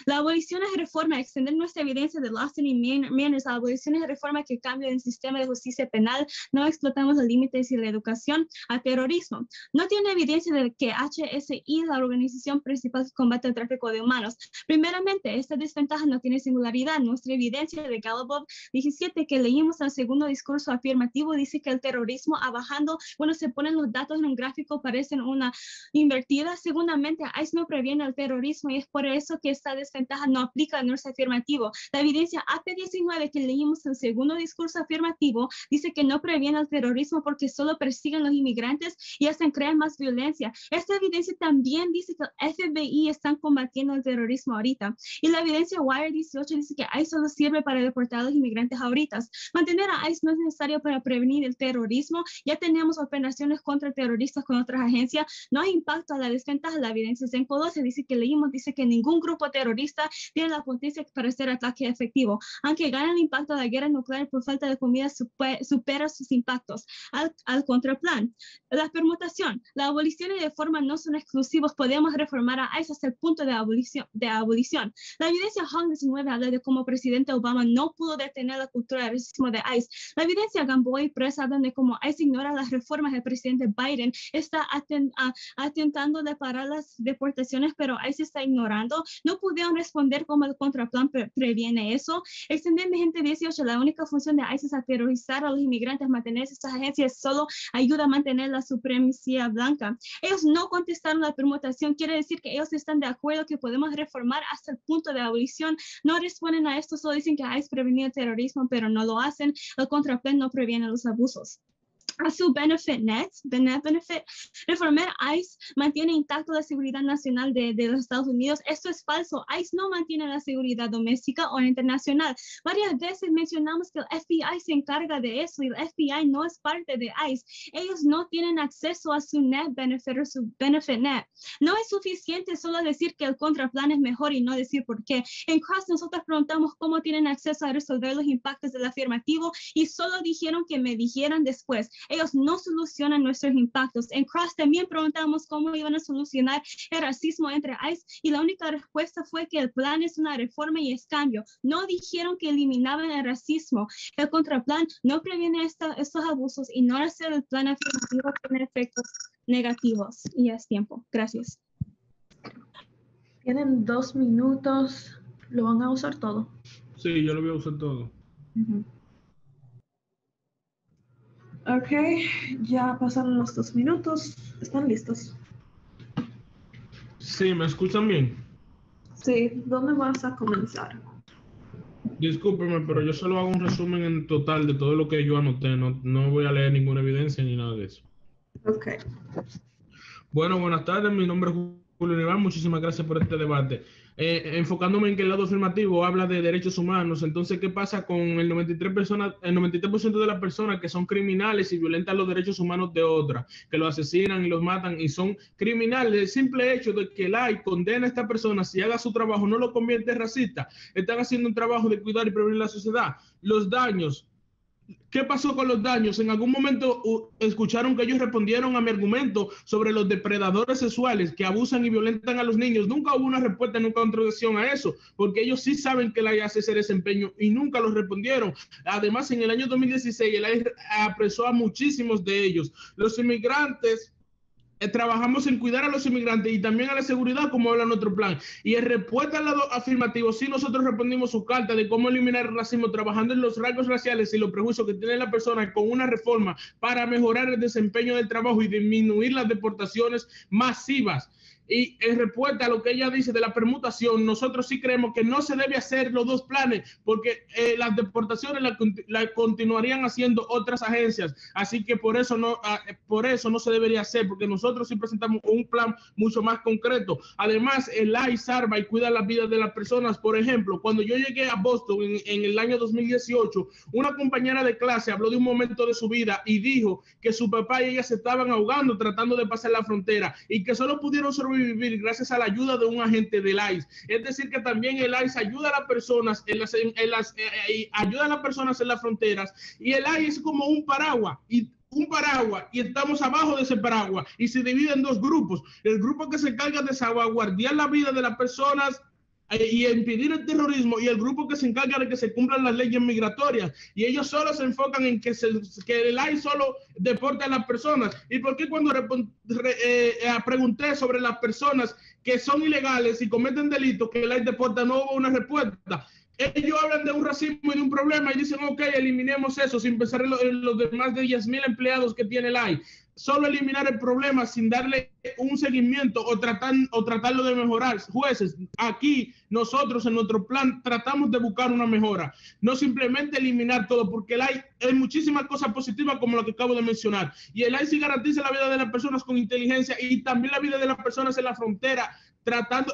La abolición es reforma, extender nuestra evidencia de Lawson y Manners. La abolición es reforma que cambia el sistema de justicia penal. No explotamos los límites y la educación a terrorismo. No tiene evidencia de que HSI es la organización principal que combate el tráfico de humanos. Primeramente, esta desventaja no tiene singularidad. Nuestra evidencia de Gallup 17 que leímos en el segundo discurso afirmativo dice que el terrorismo ha bajando. Cuando se ponen los datos en un gráfico parecen una invertida. Segundamente, ICE no previene el terrorismo y es por eso que esta desventaja no aplica a nuestro afirmativo. La evidencia AP19 que leímos en el segundo discurso afirmativo dice que no previene el terrorismo porque solo persiguen los inmigrantes y hacen crear más violencia. Esta evidencia también dice que el FBI están combatiendo el terrorismo ahorita. Y la evidencia Wire 18 dice que ICE solo sirve para deportar a los inmigrantes ahorita. Mantener a ICE no es necesario para prevenir el terrorismo. Ya tenemos operaciones contra terroristas con otras agencias. No hay impacto a la desventaja. La evidencia en Codose dice que leímos, dice que ningún grupo terrorista tiene la potencia para hacer ataque efectivo. Aunque gana el impacto de la guerra nuclear por falta de comida, supera sus impactos. Al contraplan, la permutación, la abolición y reforma no son exclusivos. Podemos reformar a ICE hasta el punto de abolición. La evidencia Hong 19 habla de cómo presidente Obama no pudo detener la cultura de racismo de ICE. La evidencia Gamboa y Press hablan de cómo ICE ignora las reformas del presidente Biden, está atentando de parar las deportaciones, pero ICE está ignorando. No pudieron responder cómo el contraplan previene eso. Extender vigente 18, la única función de ICE es aterrorizar a los inmigrantes. Mantener estas agencias solo ayuda a mantener la supremacía blanca. Ellos no contestaron la permutación, quiere decir que ellos están de acuerdo que podemos reformar hasta el punto de abolición. No responden a esto, solo dicen que ICE prevenía el terrorismo, pero no lo hacen. El contraplan no previene los abusos. A su benefit, reformar ICE mantiene intacto la seguridad nacional de los Estados Unidos. Esto es falso. ICE no mantiene la seguridad doméstica o internacional. Varias veces mencionamos que el FBI se encarga de eso y el FBI no es parte de ICE. Ellos no tienen acceso a su net benefit o su benefit net. No es suficiente solo decir que el contraplan es mejor y no decir por qué. En Cross nosotros preguntamos cómo tienen acceso a resolver los impactos del afirmativo y solo dijeron que me dijeran después. Ellos no solucionan nuestros impactos. En Cross también preguntamos cómo iban a solucionar el racismo entre ICE y la única respuesta fue que el plan es una reforma y es cambio. No dijeron que eliminaban el racismo. El contraplan no previene estos abusos y no hacer el plan afirmativo tiene efectos negativos. Y es tiempo. Gracias. Tienen 2 minutos. ¿Lo van a usar todo? Sí, yo lo voy a usar todo. Ok, ya pasaron los 2 minutos. ¿Están listos? Sí, ¿me escuchan bien? Sí, ¿dónde vas a comenzar? Discúlpeme, pero yo solo hago un resumen en total de todo lo que yo anoté. No voy a leer ninguna evidencia ni nada de eso. Ok. Bueno, buenas tardes. Mi nombre es Julio Nival. Muchísimas gracias por este debate. Enfocándome en que el lado afirmativo habla de derechos humanos. Entonces, ¿qué pasa con el 93% de las personas que son criminales y violentan los derechos humanos de otras, que los asesinan y los matan y son criminales? El simple hecho de que la ley condena a esta persona, si haga su trabajo, no lo convierte en racista. Están haciendo un trabajo de cuidar y prevenir la sociedad. Los daños. ¿Qué pasó con los daños? En algún momento escucharon que ellos respondieron a mi argumento sobre los depredadores sexuales que abusan y violentan a los niños. Nunca hubo una respuesta, nunca contradicción a eso, porque ellos sí saben que la ley hace ese desempeño y nunca lo respondieron. Además, en el año 2016, la ley apresó a muchísimos de ellos. Los inmigrantes trabajamos en cuidar a los inmigrantes y también a la seguridad, como habla nuestro plan. Y en respuesta al lado afirmativo, sí, nosotros respondimos su carta de cómo eliminar el racismo, trabajando en los rasgos raciales y los prejuicios que tiene la persona con una reforma para mejorar el desempeño del trabajo y disminuir las deportaciones masivas. Y en respuesta a lo que ella dice de la permutación, nosotros sí creemos que no se debe hacer los dos planes, porque las deportaciones la continuarían haciendo otras agencias. Así que por eso no se debería hacer, porque nosotros sí presentamos un plan mucho más concreto. Además, el ICE salva y cuida la vida de las personas. Por ejemplo, cuando yo llegué a Boston en el año 2018, una compañera de clase habló de un momento de su vida y dijo que su papá y ella se estaban ahogando tratando de pasar la frontera y que solo pudieron sobrevivir gracias a la ayuda de un agente del ICE. Es decir, que también el ICE ayuda a las personas ayuda a las personas en las fronteras, y el ICE es como un paraguas y estamos abajo de ese paraguas y se divide en dos grupos. El grupo que se encarga de salvaguardar la vida de las personas y impedir el terrorismo, y el grupo que se encarga de que se cumplan las leyes migratorias, y ellos solo se enfocan en que el ICE solo deporte a las personas. ¿Y por qué cuando pregunté sobre las personas que son ilegales y cometen delitos que el ICE deporta, no hubo una respuesta? Ellos hablan de un racismo y de un problema y dicen, ok, eliminemos eso, sin pensar en los demás de 10,000 empleados que tiene el ICE. Solo eliminar el problema sin darle un seguimiento o tratarlo de mejorar. Jueces, aquí nosotros en nuestro plan tratamos de buscar una mejora, no simplemente eliminar todo, porque el ICE hay muchísimas cosas positivas como lo que acabo de mencionar, y el ICE sí garantiza la vida de las personas con inteligencia y también la vida de las personas en la frontera,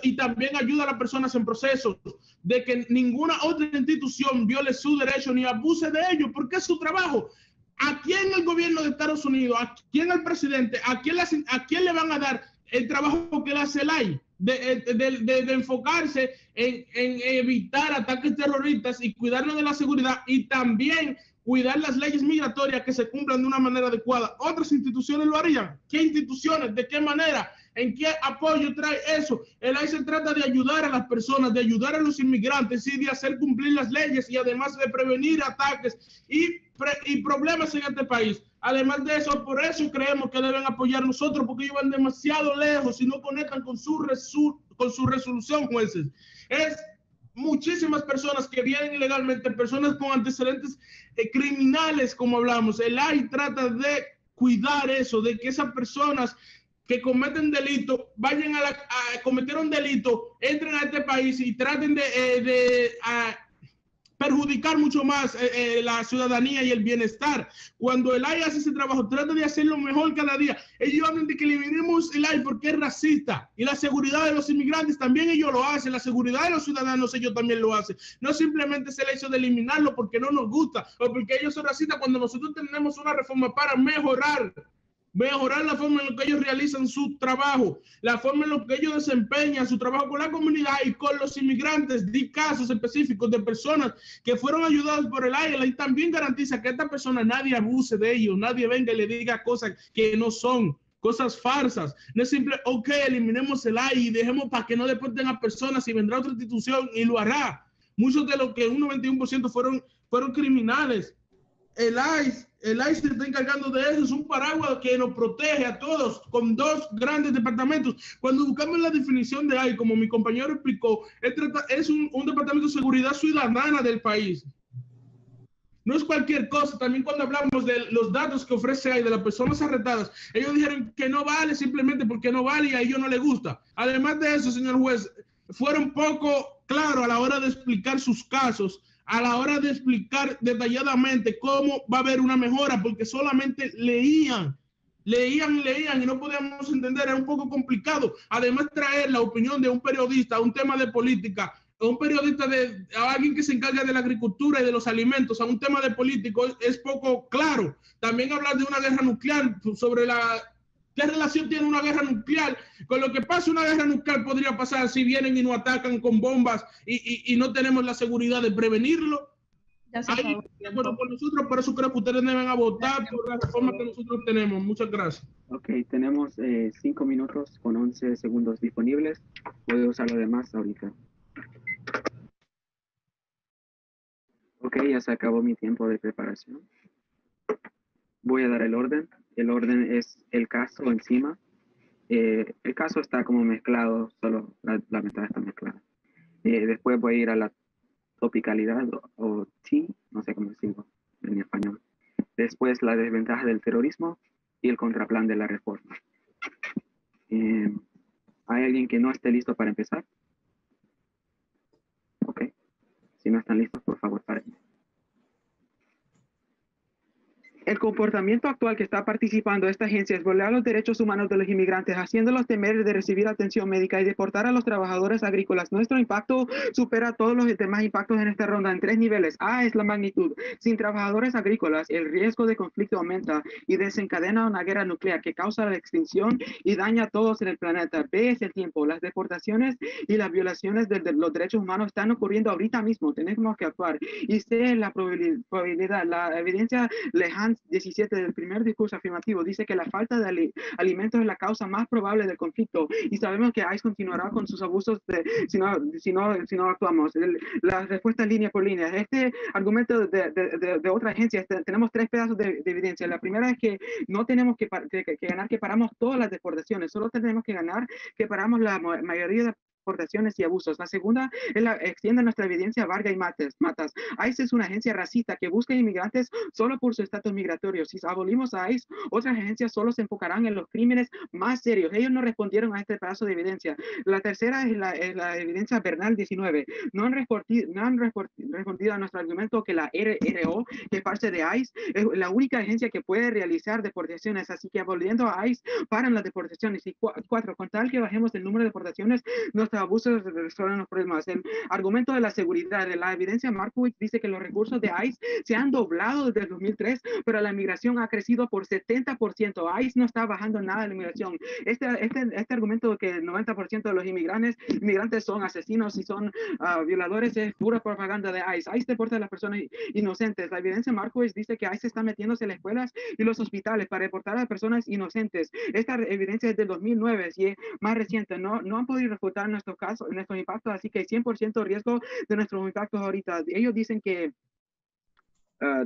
y también ayuda a las personas en procesos de que ninguna otra institución viole su derecho ni abuse de ellos, porque es su trabajo. ¿A quién el gobierno de Estados Unidos, a quién el presidente, a quién le van a dar el trabajo que le hace el ICE de enfocarse en evitar ataques terroristas y cuidarnos de la seguridad y también cuidar las leyes migratorias que se cumplan de una manera adecuada? ¿Otras instituciones lo harían? ¿Qué instituciones? ¿De qué manera? ¿En qué apoyo trae eso? El ICE trata de ayudar a las personas, de ayudar a los inmigrantes y de hacer cumplir las leyes y además de prevenir ataques y problemas en este país. Además de eso, por eso creemos que deben apoyar nosotros, porque ellos van demasiado lejos y no conectan con su resolución, jueces. Es muchísimas personas que vienen ilegalmente, personas con antecedentes criminales, como hablamos. El ICE trata de cuidar eso, de que esas personas que cometen delito, vayan a cometer un delito, entren a este país y traten de perjudicar mucho más la ciudadanía y el bienestar. Cuando el ICE hace ese trabajo, trata de hacerlo mejor cada día. Ellos hablan de que eliminemos el ICE porque es racista, y la seguridad de los inmigrantes también ellos lo hacen, la seguridad de los ciudadanos ellos también lo hacen. No simplemente es el hecho de eliminarlo porque no nos gusta o porque ellos son racistas, cuando nosotros tenemos una reforma para mejorar la forma en la que ellos realizan su trabajo, la forma en la que ellos desempeñan su trabajo con la comunidad y con los inmigrantes. Di casos específicos de personas que fueron ayudadas por el ICE, y también garantiza que esta persona nadie abuse de ellos, nadie venga y le diga cosas que no son, cosas falsas. No es simple, ok, eliminemos el ICE y dejemos para que no deporten a personas, y vendrá otra institución y lo hará. Muchos de los que un 91% fueron criminales. El ICE se está encargando de eso, es un paraguas que nos protege a todos con dos grandes departamentos. Cuando buscamos la definición de ICE, como mi compañero explicó, es un departamento de seguridad ciudadana del país. No es cualquier cosa. También cuando hablamos de los datos que ofrece ICE de las personas arrestadas, ellos dijeron que no vale simplemente porque no vale y a ellos no les gusta. Además de eso, señor juez, fueron poco claros a la hora de explicar sus casos, a la hora de explicar detalladamente cómo va a haber una mejora, porque solamente leían y no podíamos entender, era un poco complicado. Además, traer la opinión de un periodista a un tema de política, a un periodista a alguien que se encarga de la agricultura y de los alimentos, a un tema de político, es poco claro. También hablar de una guerra nuclear, sobre ¿qué relación tiene una guerra nuclear con lo que pasa? Una guerra nuclear podría pasar si vienen y nos atacan con bombas y no tenemos la seguridad de prevenirlo. Ahí, de acuerdo con nosotros, por eso creo que ustedes deben votar por la reforma que nosotros tenemos. Muchas gracias. Ok, tenemos 5 minutos con 11 segundos disponibles. Puedo usar lo demás ahorita. Ok, ya se acabó mi tiempo de preparación. Voy a dar el orden. El orden es el caso encima, El caso está como mezclado, solo la ventaja está mezclada. Después voy a ir a la topicalidad o T, no sé cómo decirlo en español. Después la desventaja del terrorismo y el contraplan de la reforma. ¿Hay alguien que no esté listo para empezar? Ok. Si no están listos, por favor, paren. El comportamiento actual que está participando esta agencia es violar los derechos humanos de los inmigrantes, haciéndolos temer de recibir atención médica y deportar a los trabajadores agrícolas. Nuestro impacto supera todos los demás impactos en esta ronda en 3 niveles. A es la magnitud. Sin trabajadores agrícolas, el riesgo de conflicto aumenta y desencadena una guerra nuclear que causa la extinción y daña a todos en el planeta. B es el tiempo. Las deportaciones y las violaciones de los derechos humanos están ocurriendo ahorita mismo. Tenemos que actuar. Y C es la probabilidad. La evidencia lejana 17 del primer discurso afirmativo dice que la falta de alimentos es la causa más probable del conflicto y sabemos que ICE continuará con sus abusos si no actuamos. La respuesta línea por línea. Este argumento de otra agencia, tenemos 3 pedazos de evidencia. La primera es que no tenemos que ganar que paramos todas las deportaciones, solo tenemos que ganar que paramos la mayoría de deportaciones y abusos. La segunda es extiende nuestra evidencia a Vargas y Matas. ICE es una agencia racista que busca inmigrantes solo por su estatus migratorio. Si abolimos a ICE, otras agencias solo se enfocarán en los crímenes más serios. Ellos no respondieron a este pedazo de evidencia. La tercera es la evidencia Bernal 19. No han respondido a nuestro argumento que la RRO, que es parte de ICE, es la única agencia que puede realizar deportaciones. Así que aboliendo a ICE, paran las deportaciones. Y 4, con tal que bajemos el número de deportaciones, nuestros abusos resuelven los problemas. El argumento de la seguridad, de la evidencia Markowitz dice que los recursos de ICE se han doblado desde el 2003, pero la migración ha crecido por 70%. ICE no está bajando nada de la migración. Este argumento de que el 90% de los inmigrantes son asesinos y son violadores es pura propaganda de ICE. ICE deporta a las personas inocentes. La evidencia Markowitz dice que ICE está metiéndose en las escuelas y los hospitales para deportar a las personas inocentes. Esta evidencia es del 2009 y es más reciente. No han podido refutar nuestros casos, nuestros impactos, así que hay 100% riesgo de nuestros impactos ahorita. Ellos dicen que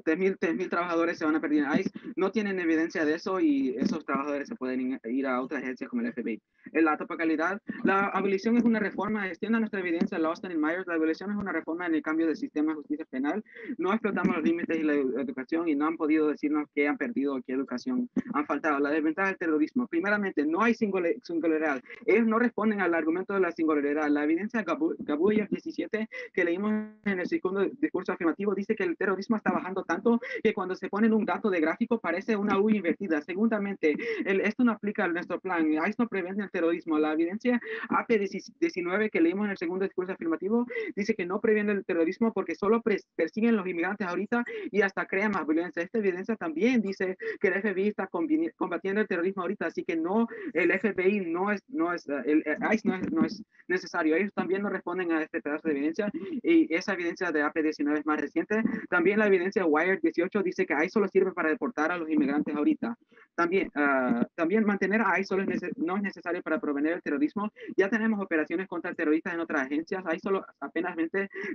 3,000 trabajadores se van a perder en ICE. No tienen evidencia de eso y esos trabajadores se pueden ir a otras agencias como el FBI. La topicalidad, la abolición es una reforma, extienda nuestra evidencia a Lawson y Myers. La abolición es una reforma en el cambio del sistema de justicia penal. No explotamos los límites y la educación y no han podido decirnos qué han perdido o qué educación han faltado. La desventaja del terrorismo. Primeramente, no hay singularidad. Ellos no responden al argumento de la singularidad. La evidencia Gabuya 17 que leímos en el segundo discurso afirmativo dice que el terrorismo está bajando tanto que cuando se pone en un dato de gráfico parece una U invertida. Segundamente, esto no aplica a nuestro plan. ICE no previene el terrorismo. La evidencia AP19 que leímos en el segundo discurso afirmativo dice que no previene el terrorismo porque solo persiguen los inmigrantes ahorita y hasta crean más violencia. Esta evidencia también dice que el FBI está combatiendo el terrorismo ahorita, así que no, el FBI el ICE no es necesario. Ellos también no responden a este pedazo de evidencia y esa evidencia de AP19 es más reciente. También la evidencia Wired 18 dice que ICE solo sirve para deportar a los inmigrantes ahorita. También mantener a ICE solo no es necesario para prevenir el terrorismo. Ya tenemos operaciones contra terroristas en otras agencias. ICE solo apenas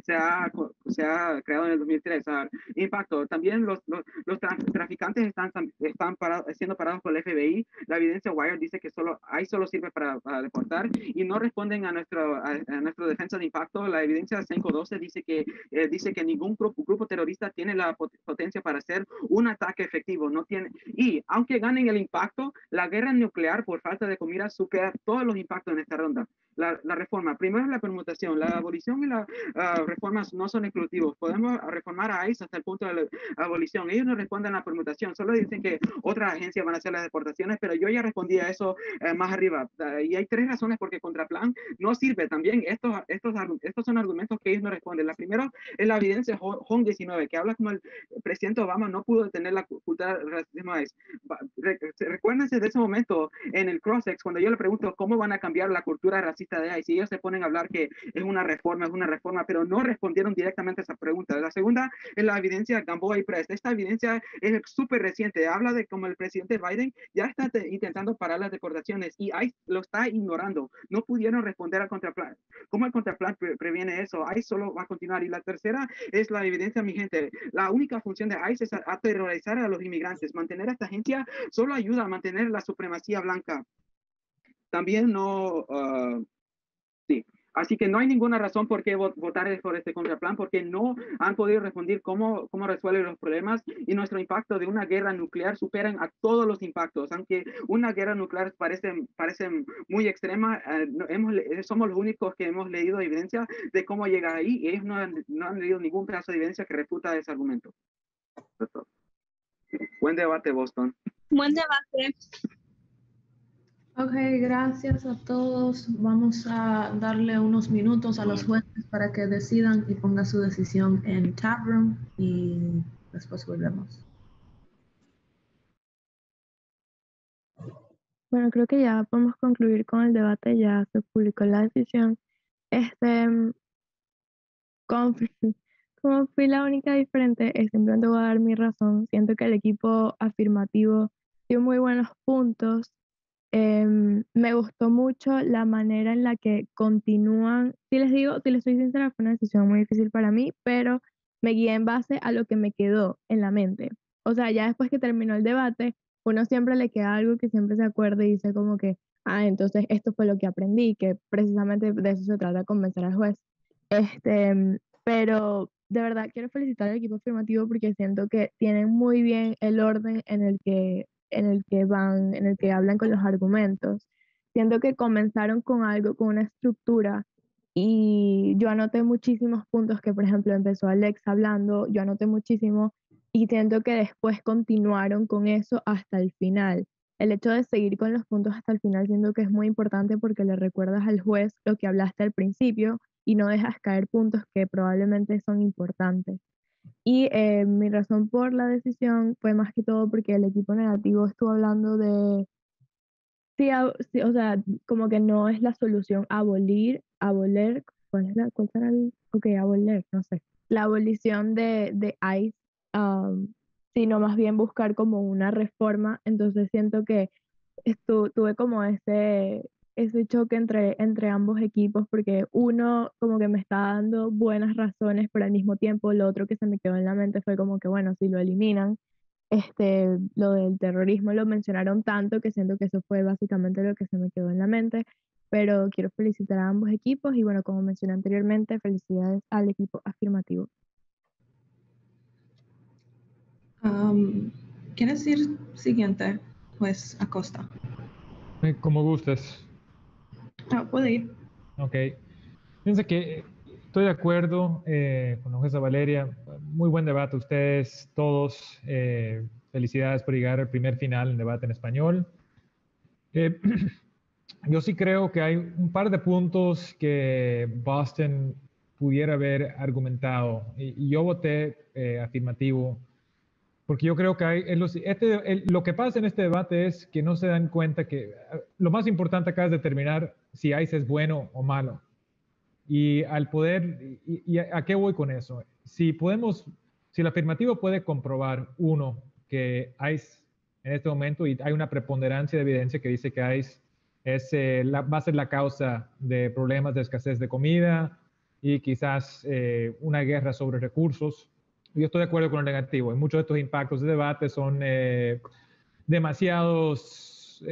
se ha creado en el 2003. Impacto. También los traficantes están siendo parados por el FBI. La evidencia Wired dice que ICE solo sirve para deportar y no responden a nuestra defensa de impacto. La evidencia 512 dice que ningún grupo terrorista tiene la potencia para hacer un ataque efectivo. Y aunque ganen el impacto, la guerra nuclear por falta de comida supera todos los impactos en esta ronda. La reforma. Primero es la permutación. La abolición y las reformas no son exclusivos. Podemos reformar a ICE hasta el punto de la abolición. Ellos no responden a la permutación. Solo dicen que otras agencias van a hacer las deportaciones, pero yo ya respondí a eso más arriba. Y hay 3 razones porque Contraplan no sirve. También estos son argumentos que ellos no responden. La primera es la evidencia Hong 19, que habla como el presidente Obama no pudo detener la cultura racismo. Recuérdense de ese momento en el Crossex, cuando yo le pregunto cómo van a cambiar la cultura racista de ICE, y ellos se ponen a hablar que es una reforma, pero no respondieron directamente a esa pregunta. La segunda es la evidencia Gamboa y Prest. Esta evidencia es súper reciente. Habla de cómo el presidente Biden ya está intentando parar las deportaciones y ICE lo está ignorando. No pudieron responder al contraplan. ¿Cómo el contraplan previene eso? ICE solo va a continuar. Y la tercera es la evidencia, mi gente. La única función de ICE es aterrorizar a los inmigrantes. Mantener a esta agencia solo ayuda a mantener la supremacía blanca. también no, sí. Así que no hay ninguna razón por qué votar por este contraplan, porque no han podido responder cómo resuelven los problemas, y nuestro impacto de una guerra nuclear superan a todos los impactos. Aunque una guerra nuclear parece muy extrema, somos los únicos que hemos leído evidencia de cómo llega ahí, y ellos no han leído ningún caso de evidencia que refuta ese argumento. Buen debate, Boston. Buen debate. Ok, gracias a todos. Vamos a darle unos minutos a los jueces para que decidan y pongan su decisión en chat room y después volvemos. Bueno, creo que ya podemos concluir con el debate, ya se publicó la decisión. Como como fui la única diferente, simplemente voy a dar mi razón. Siento que el equipo afirmativo dio muy buenos puntos. Me gustó mucho la manera en la que continúan. Si les soy sincera, fue una decisión muy difícil para mí, pero me guié en base a lo que me quedó en la mente. O sea, ya después que terminó el debate, uno siempre le queda algo que siempre se acuerda y dice como que, entonces esto fue lo que aprendí, que precisamente de eso se trata, convencer al juez. Pero de verdad quiero felicitar al equipo afirmativo porque siento que tienen muy bien el orden en el que hablan con los argumentos. Siento que comenzaron con algo, con una estructura, y yo anoté muchísimos puntos que, por ejemplo, empezó Alex hablando, yo anoté muchísimo, y siento que después continuaron con eso hasta el final. El hecho de seguir con los puntos hasta el final siento que es muy importante porque le recuerdas al juez lo que hablaste al principio y no dejas caer puntos que probablemente son importantes. Y mi razón por la decisión fue más que todo porque el equipo negativo estuvo hablando de, sí, o sea, como que no es la solución abolir, ¿cuál será abolir, no sé, la abolición de ICE, sino más bien buscar como una reforma. Entonces siento que tuve como ese choque entre ambos equipos, porque uno como que me está dando buenas razones, pero al mismo tiempo lo otro que se me quedó en la mente fue como que, bueno, si lo eliminan, lo del terrorismo lo mencionaron tanto que siento que eso fue básicamente lo que se me quedó en la mente. Pero quiero felicitar a ambos equipos y bueno, como mencioné anteriormente, felicidades al equipo afirmativo. ¿Quieres ir siguiente, juez Acosta? Como gustes. Puede ir. Ok. Fíjense que estoy de acuerdo con la jueza Valeria. Muy buen debate ustedes todos. Felicidades por llegar al primer final en debate en español. Yo sí creo que hay un par de puntos que Boston pudiera haber argumentado, y yo voté afirmativo, porque yo creo que lo que pasa en este debate es que no se dan cuenta que lo más importante acá es determinar si ICE es bueno o malo. Y al poder, y ¿a qué voy con eso? Si el afirmativo puede comprobar, uno, que ICE en este momento, y hay una preponderancia de evidencia que dice que ICE va a ser la causa de problemas de escasez de comida y quizás una guerra sobre recursos. Yo estoy de acuerdo con lo negativo. Y muchos de estos impactos de debate son demasiados,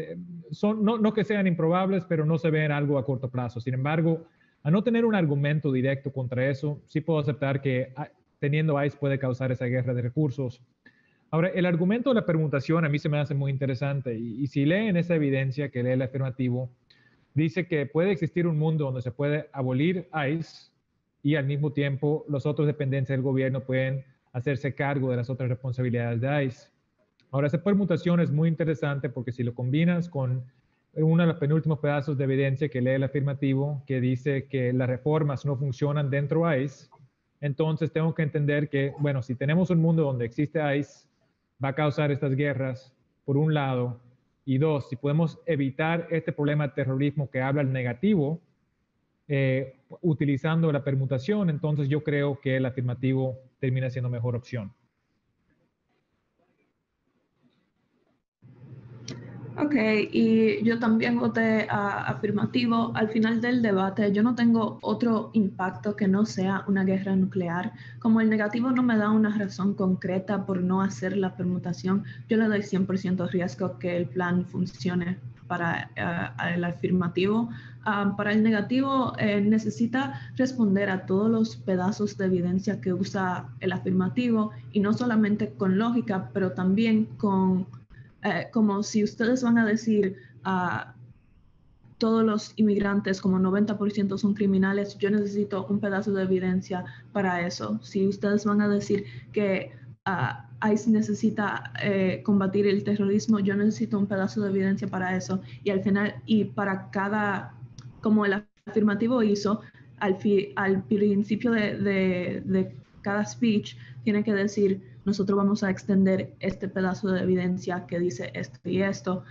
no que sean improbables, pero no se ven algo a corto plazo. Sin embargo, a no tener un argumento directo contra eso, sí puedo aceptar que teniendo ICE puede causar esa guerra de recursos. Ahora, el argumento de la permutación a mí se me hace muy interesante, y si leen esa evidencia que lee el afirmativo, dice que puede existir un mundo donde se puede abolir ICE y al mismo tiempo las otras dependencias del gobierno pueden hacerse cargo de las otras responsabilidades de ICE. Ahora, esa permutación es muy interesante porque si lo combinas con uno de los penúltimos pedazos de evidencia que lee el afirmativo, que dice que las reformas no funcionan dentro de ICE, entonces tengo que entender que, bueno, si tenemos un mundo donde existe ICE, va a causar estas guerras, por un lado, y dos, si podemos evitar este problema de terrorismo que habla el negativo, utilizando la permutación, entonces yo creo que el afirmativo termina siendo mejor opción. Ok, y yo también voté afirmativo. Al final del debate, yo no tengo otro impacto que no sea una guerra nuclear. Como el negativo no me da una razón concreta por no hacer la permutación, yo le doy 100% riesgo que el plan funcione para el afirmativo. Para el negativo necesita responder a todos los pedazos de evidencia que usa el afirmativo y no solamente con lógica, pero también con, como si ustedes van a decir todos los inmigrantes, como 90% son criminales, yo necesito un pedazo de evidencia para eso. Si ustedes van a decir que ICE necesita combatir el terrorismo, yo necesito un pedazo de evidencia para eso. Y al final, y para cada, como el afirmativo hizo, al principio de cada speech, tiene que decir, nosotros vamos a extender este pedazo de evidencia que dice esto y esto.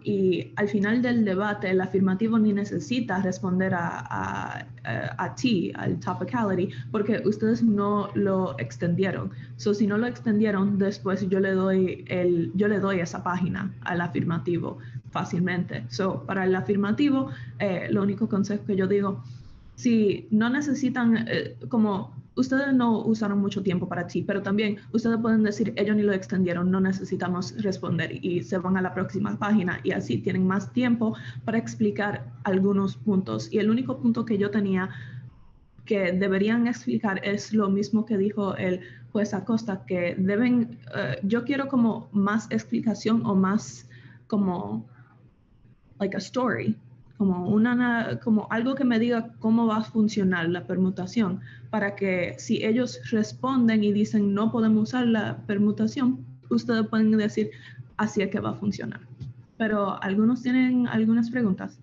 Y al final del debate, el afirmativo ni necesita responder a T, al topicality, porque ustedes no lo extendieron. So, si no lo extendieron, después yo le doy esa página al afirmativo fácilmente. So, para el afirmativo, lo único consejo que yo digo, si no necesitan, como ustedes no usaron mucho tiempo para ti, pero también ustedes pueden decir, ellos ni lo extendieron, no necesitamos responder y se van a la próxima página y así tienen más tiempo para explicar algunos puntos. Y el único punto que yo tenía que deberían explicar es lo mismo que dijo el juez Acosta, que deben, yo quiero como más explicación o más como, like a story, como algo que me diga cómo va a funcionar la permutación, para que si ellos responden y dicen no podemos usar la permutación, ustedes pueden decir así es que va a funcionar. Pero algunos tienen algunas preguntas.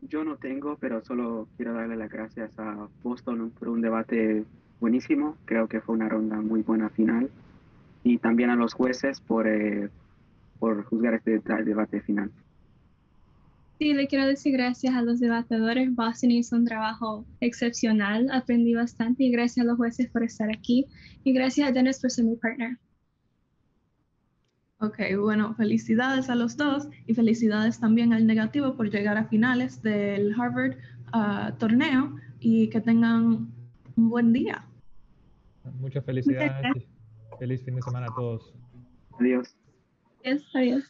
Yo no tengo, pero solo quiero darle las gracias a Boston por un debate buenísimo. Creo que fue una ronda muy buena final. Y también a los jueces por juzgar este debate final. Sí, le quiero decir gracias a los debatedores. Boston hizo un trabajo excepcional, aprendí bastante y gracias a los jueces por estar aquí y gracias a Dennis por ser mi partner. Ok, bueno, felicidades a los dos y felicidades también al negativo por llegar a finales del Harvard torneo y que tengan un buen día. Muchas felicidades. Feliz fin de semana a todos. Adiós. Adiós.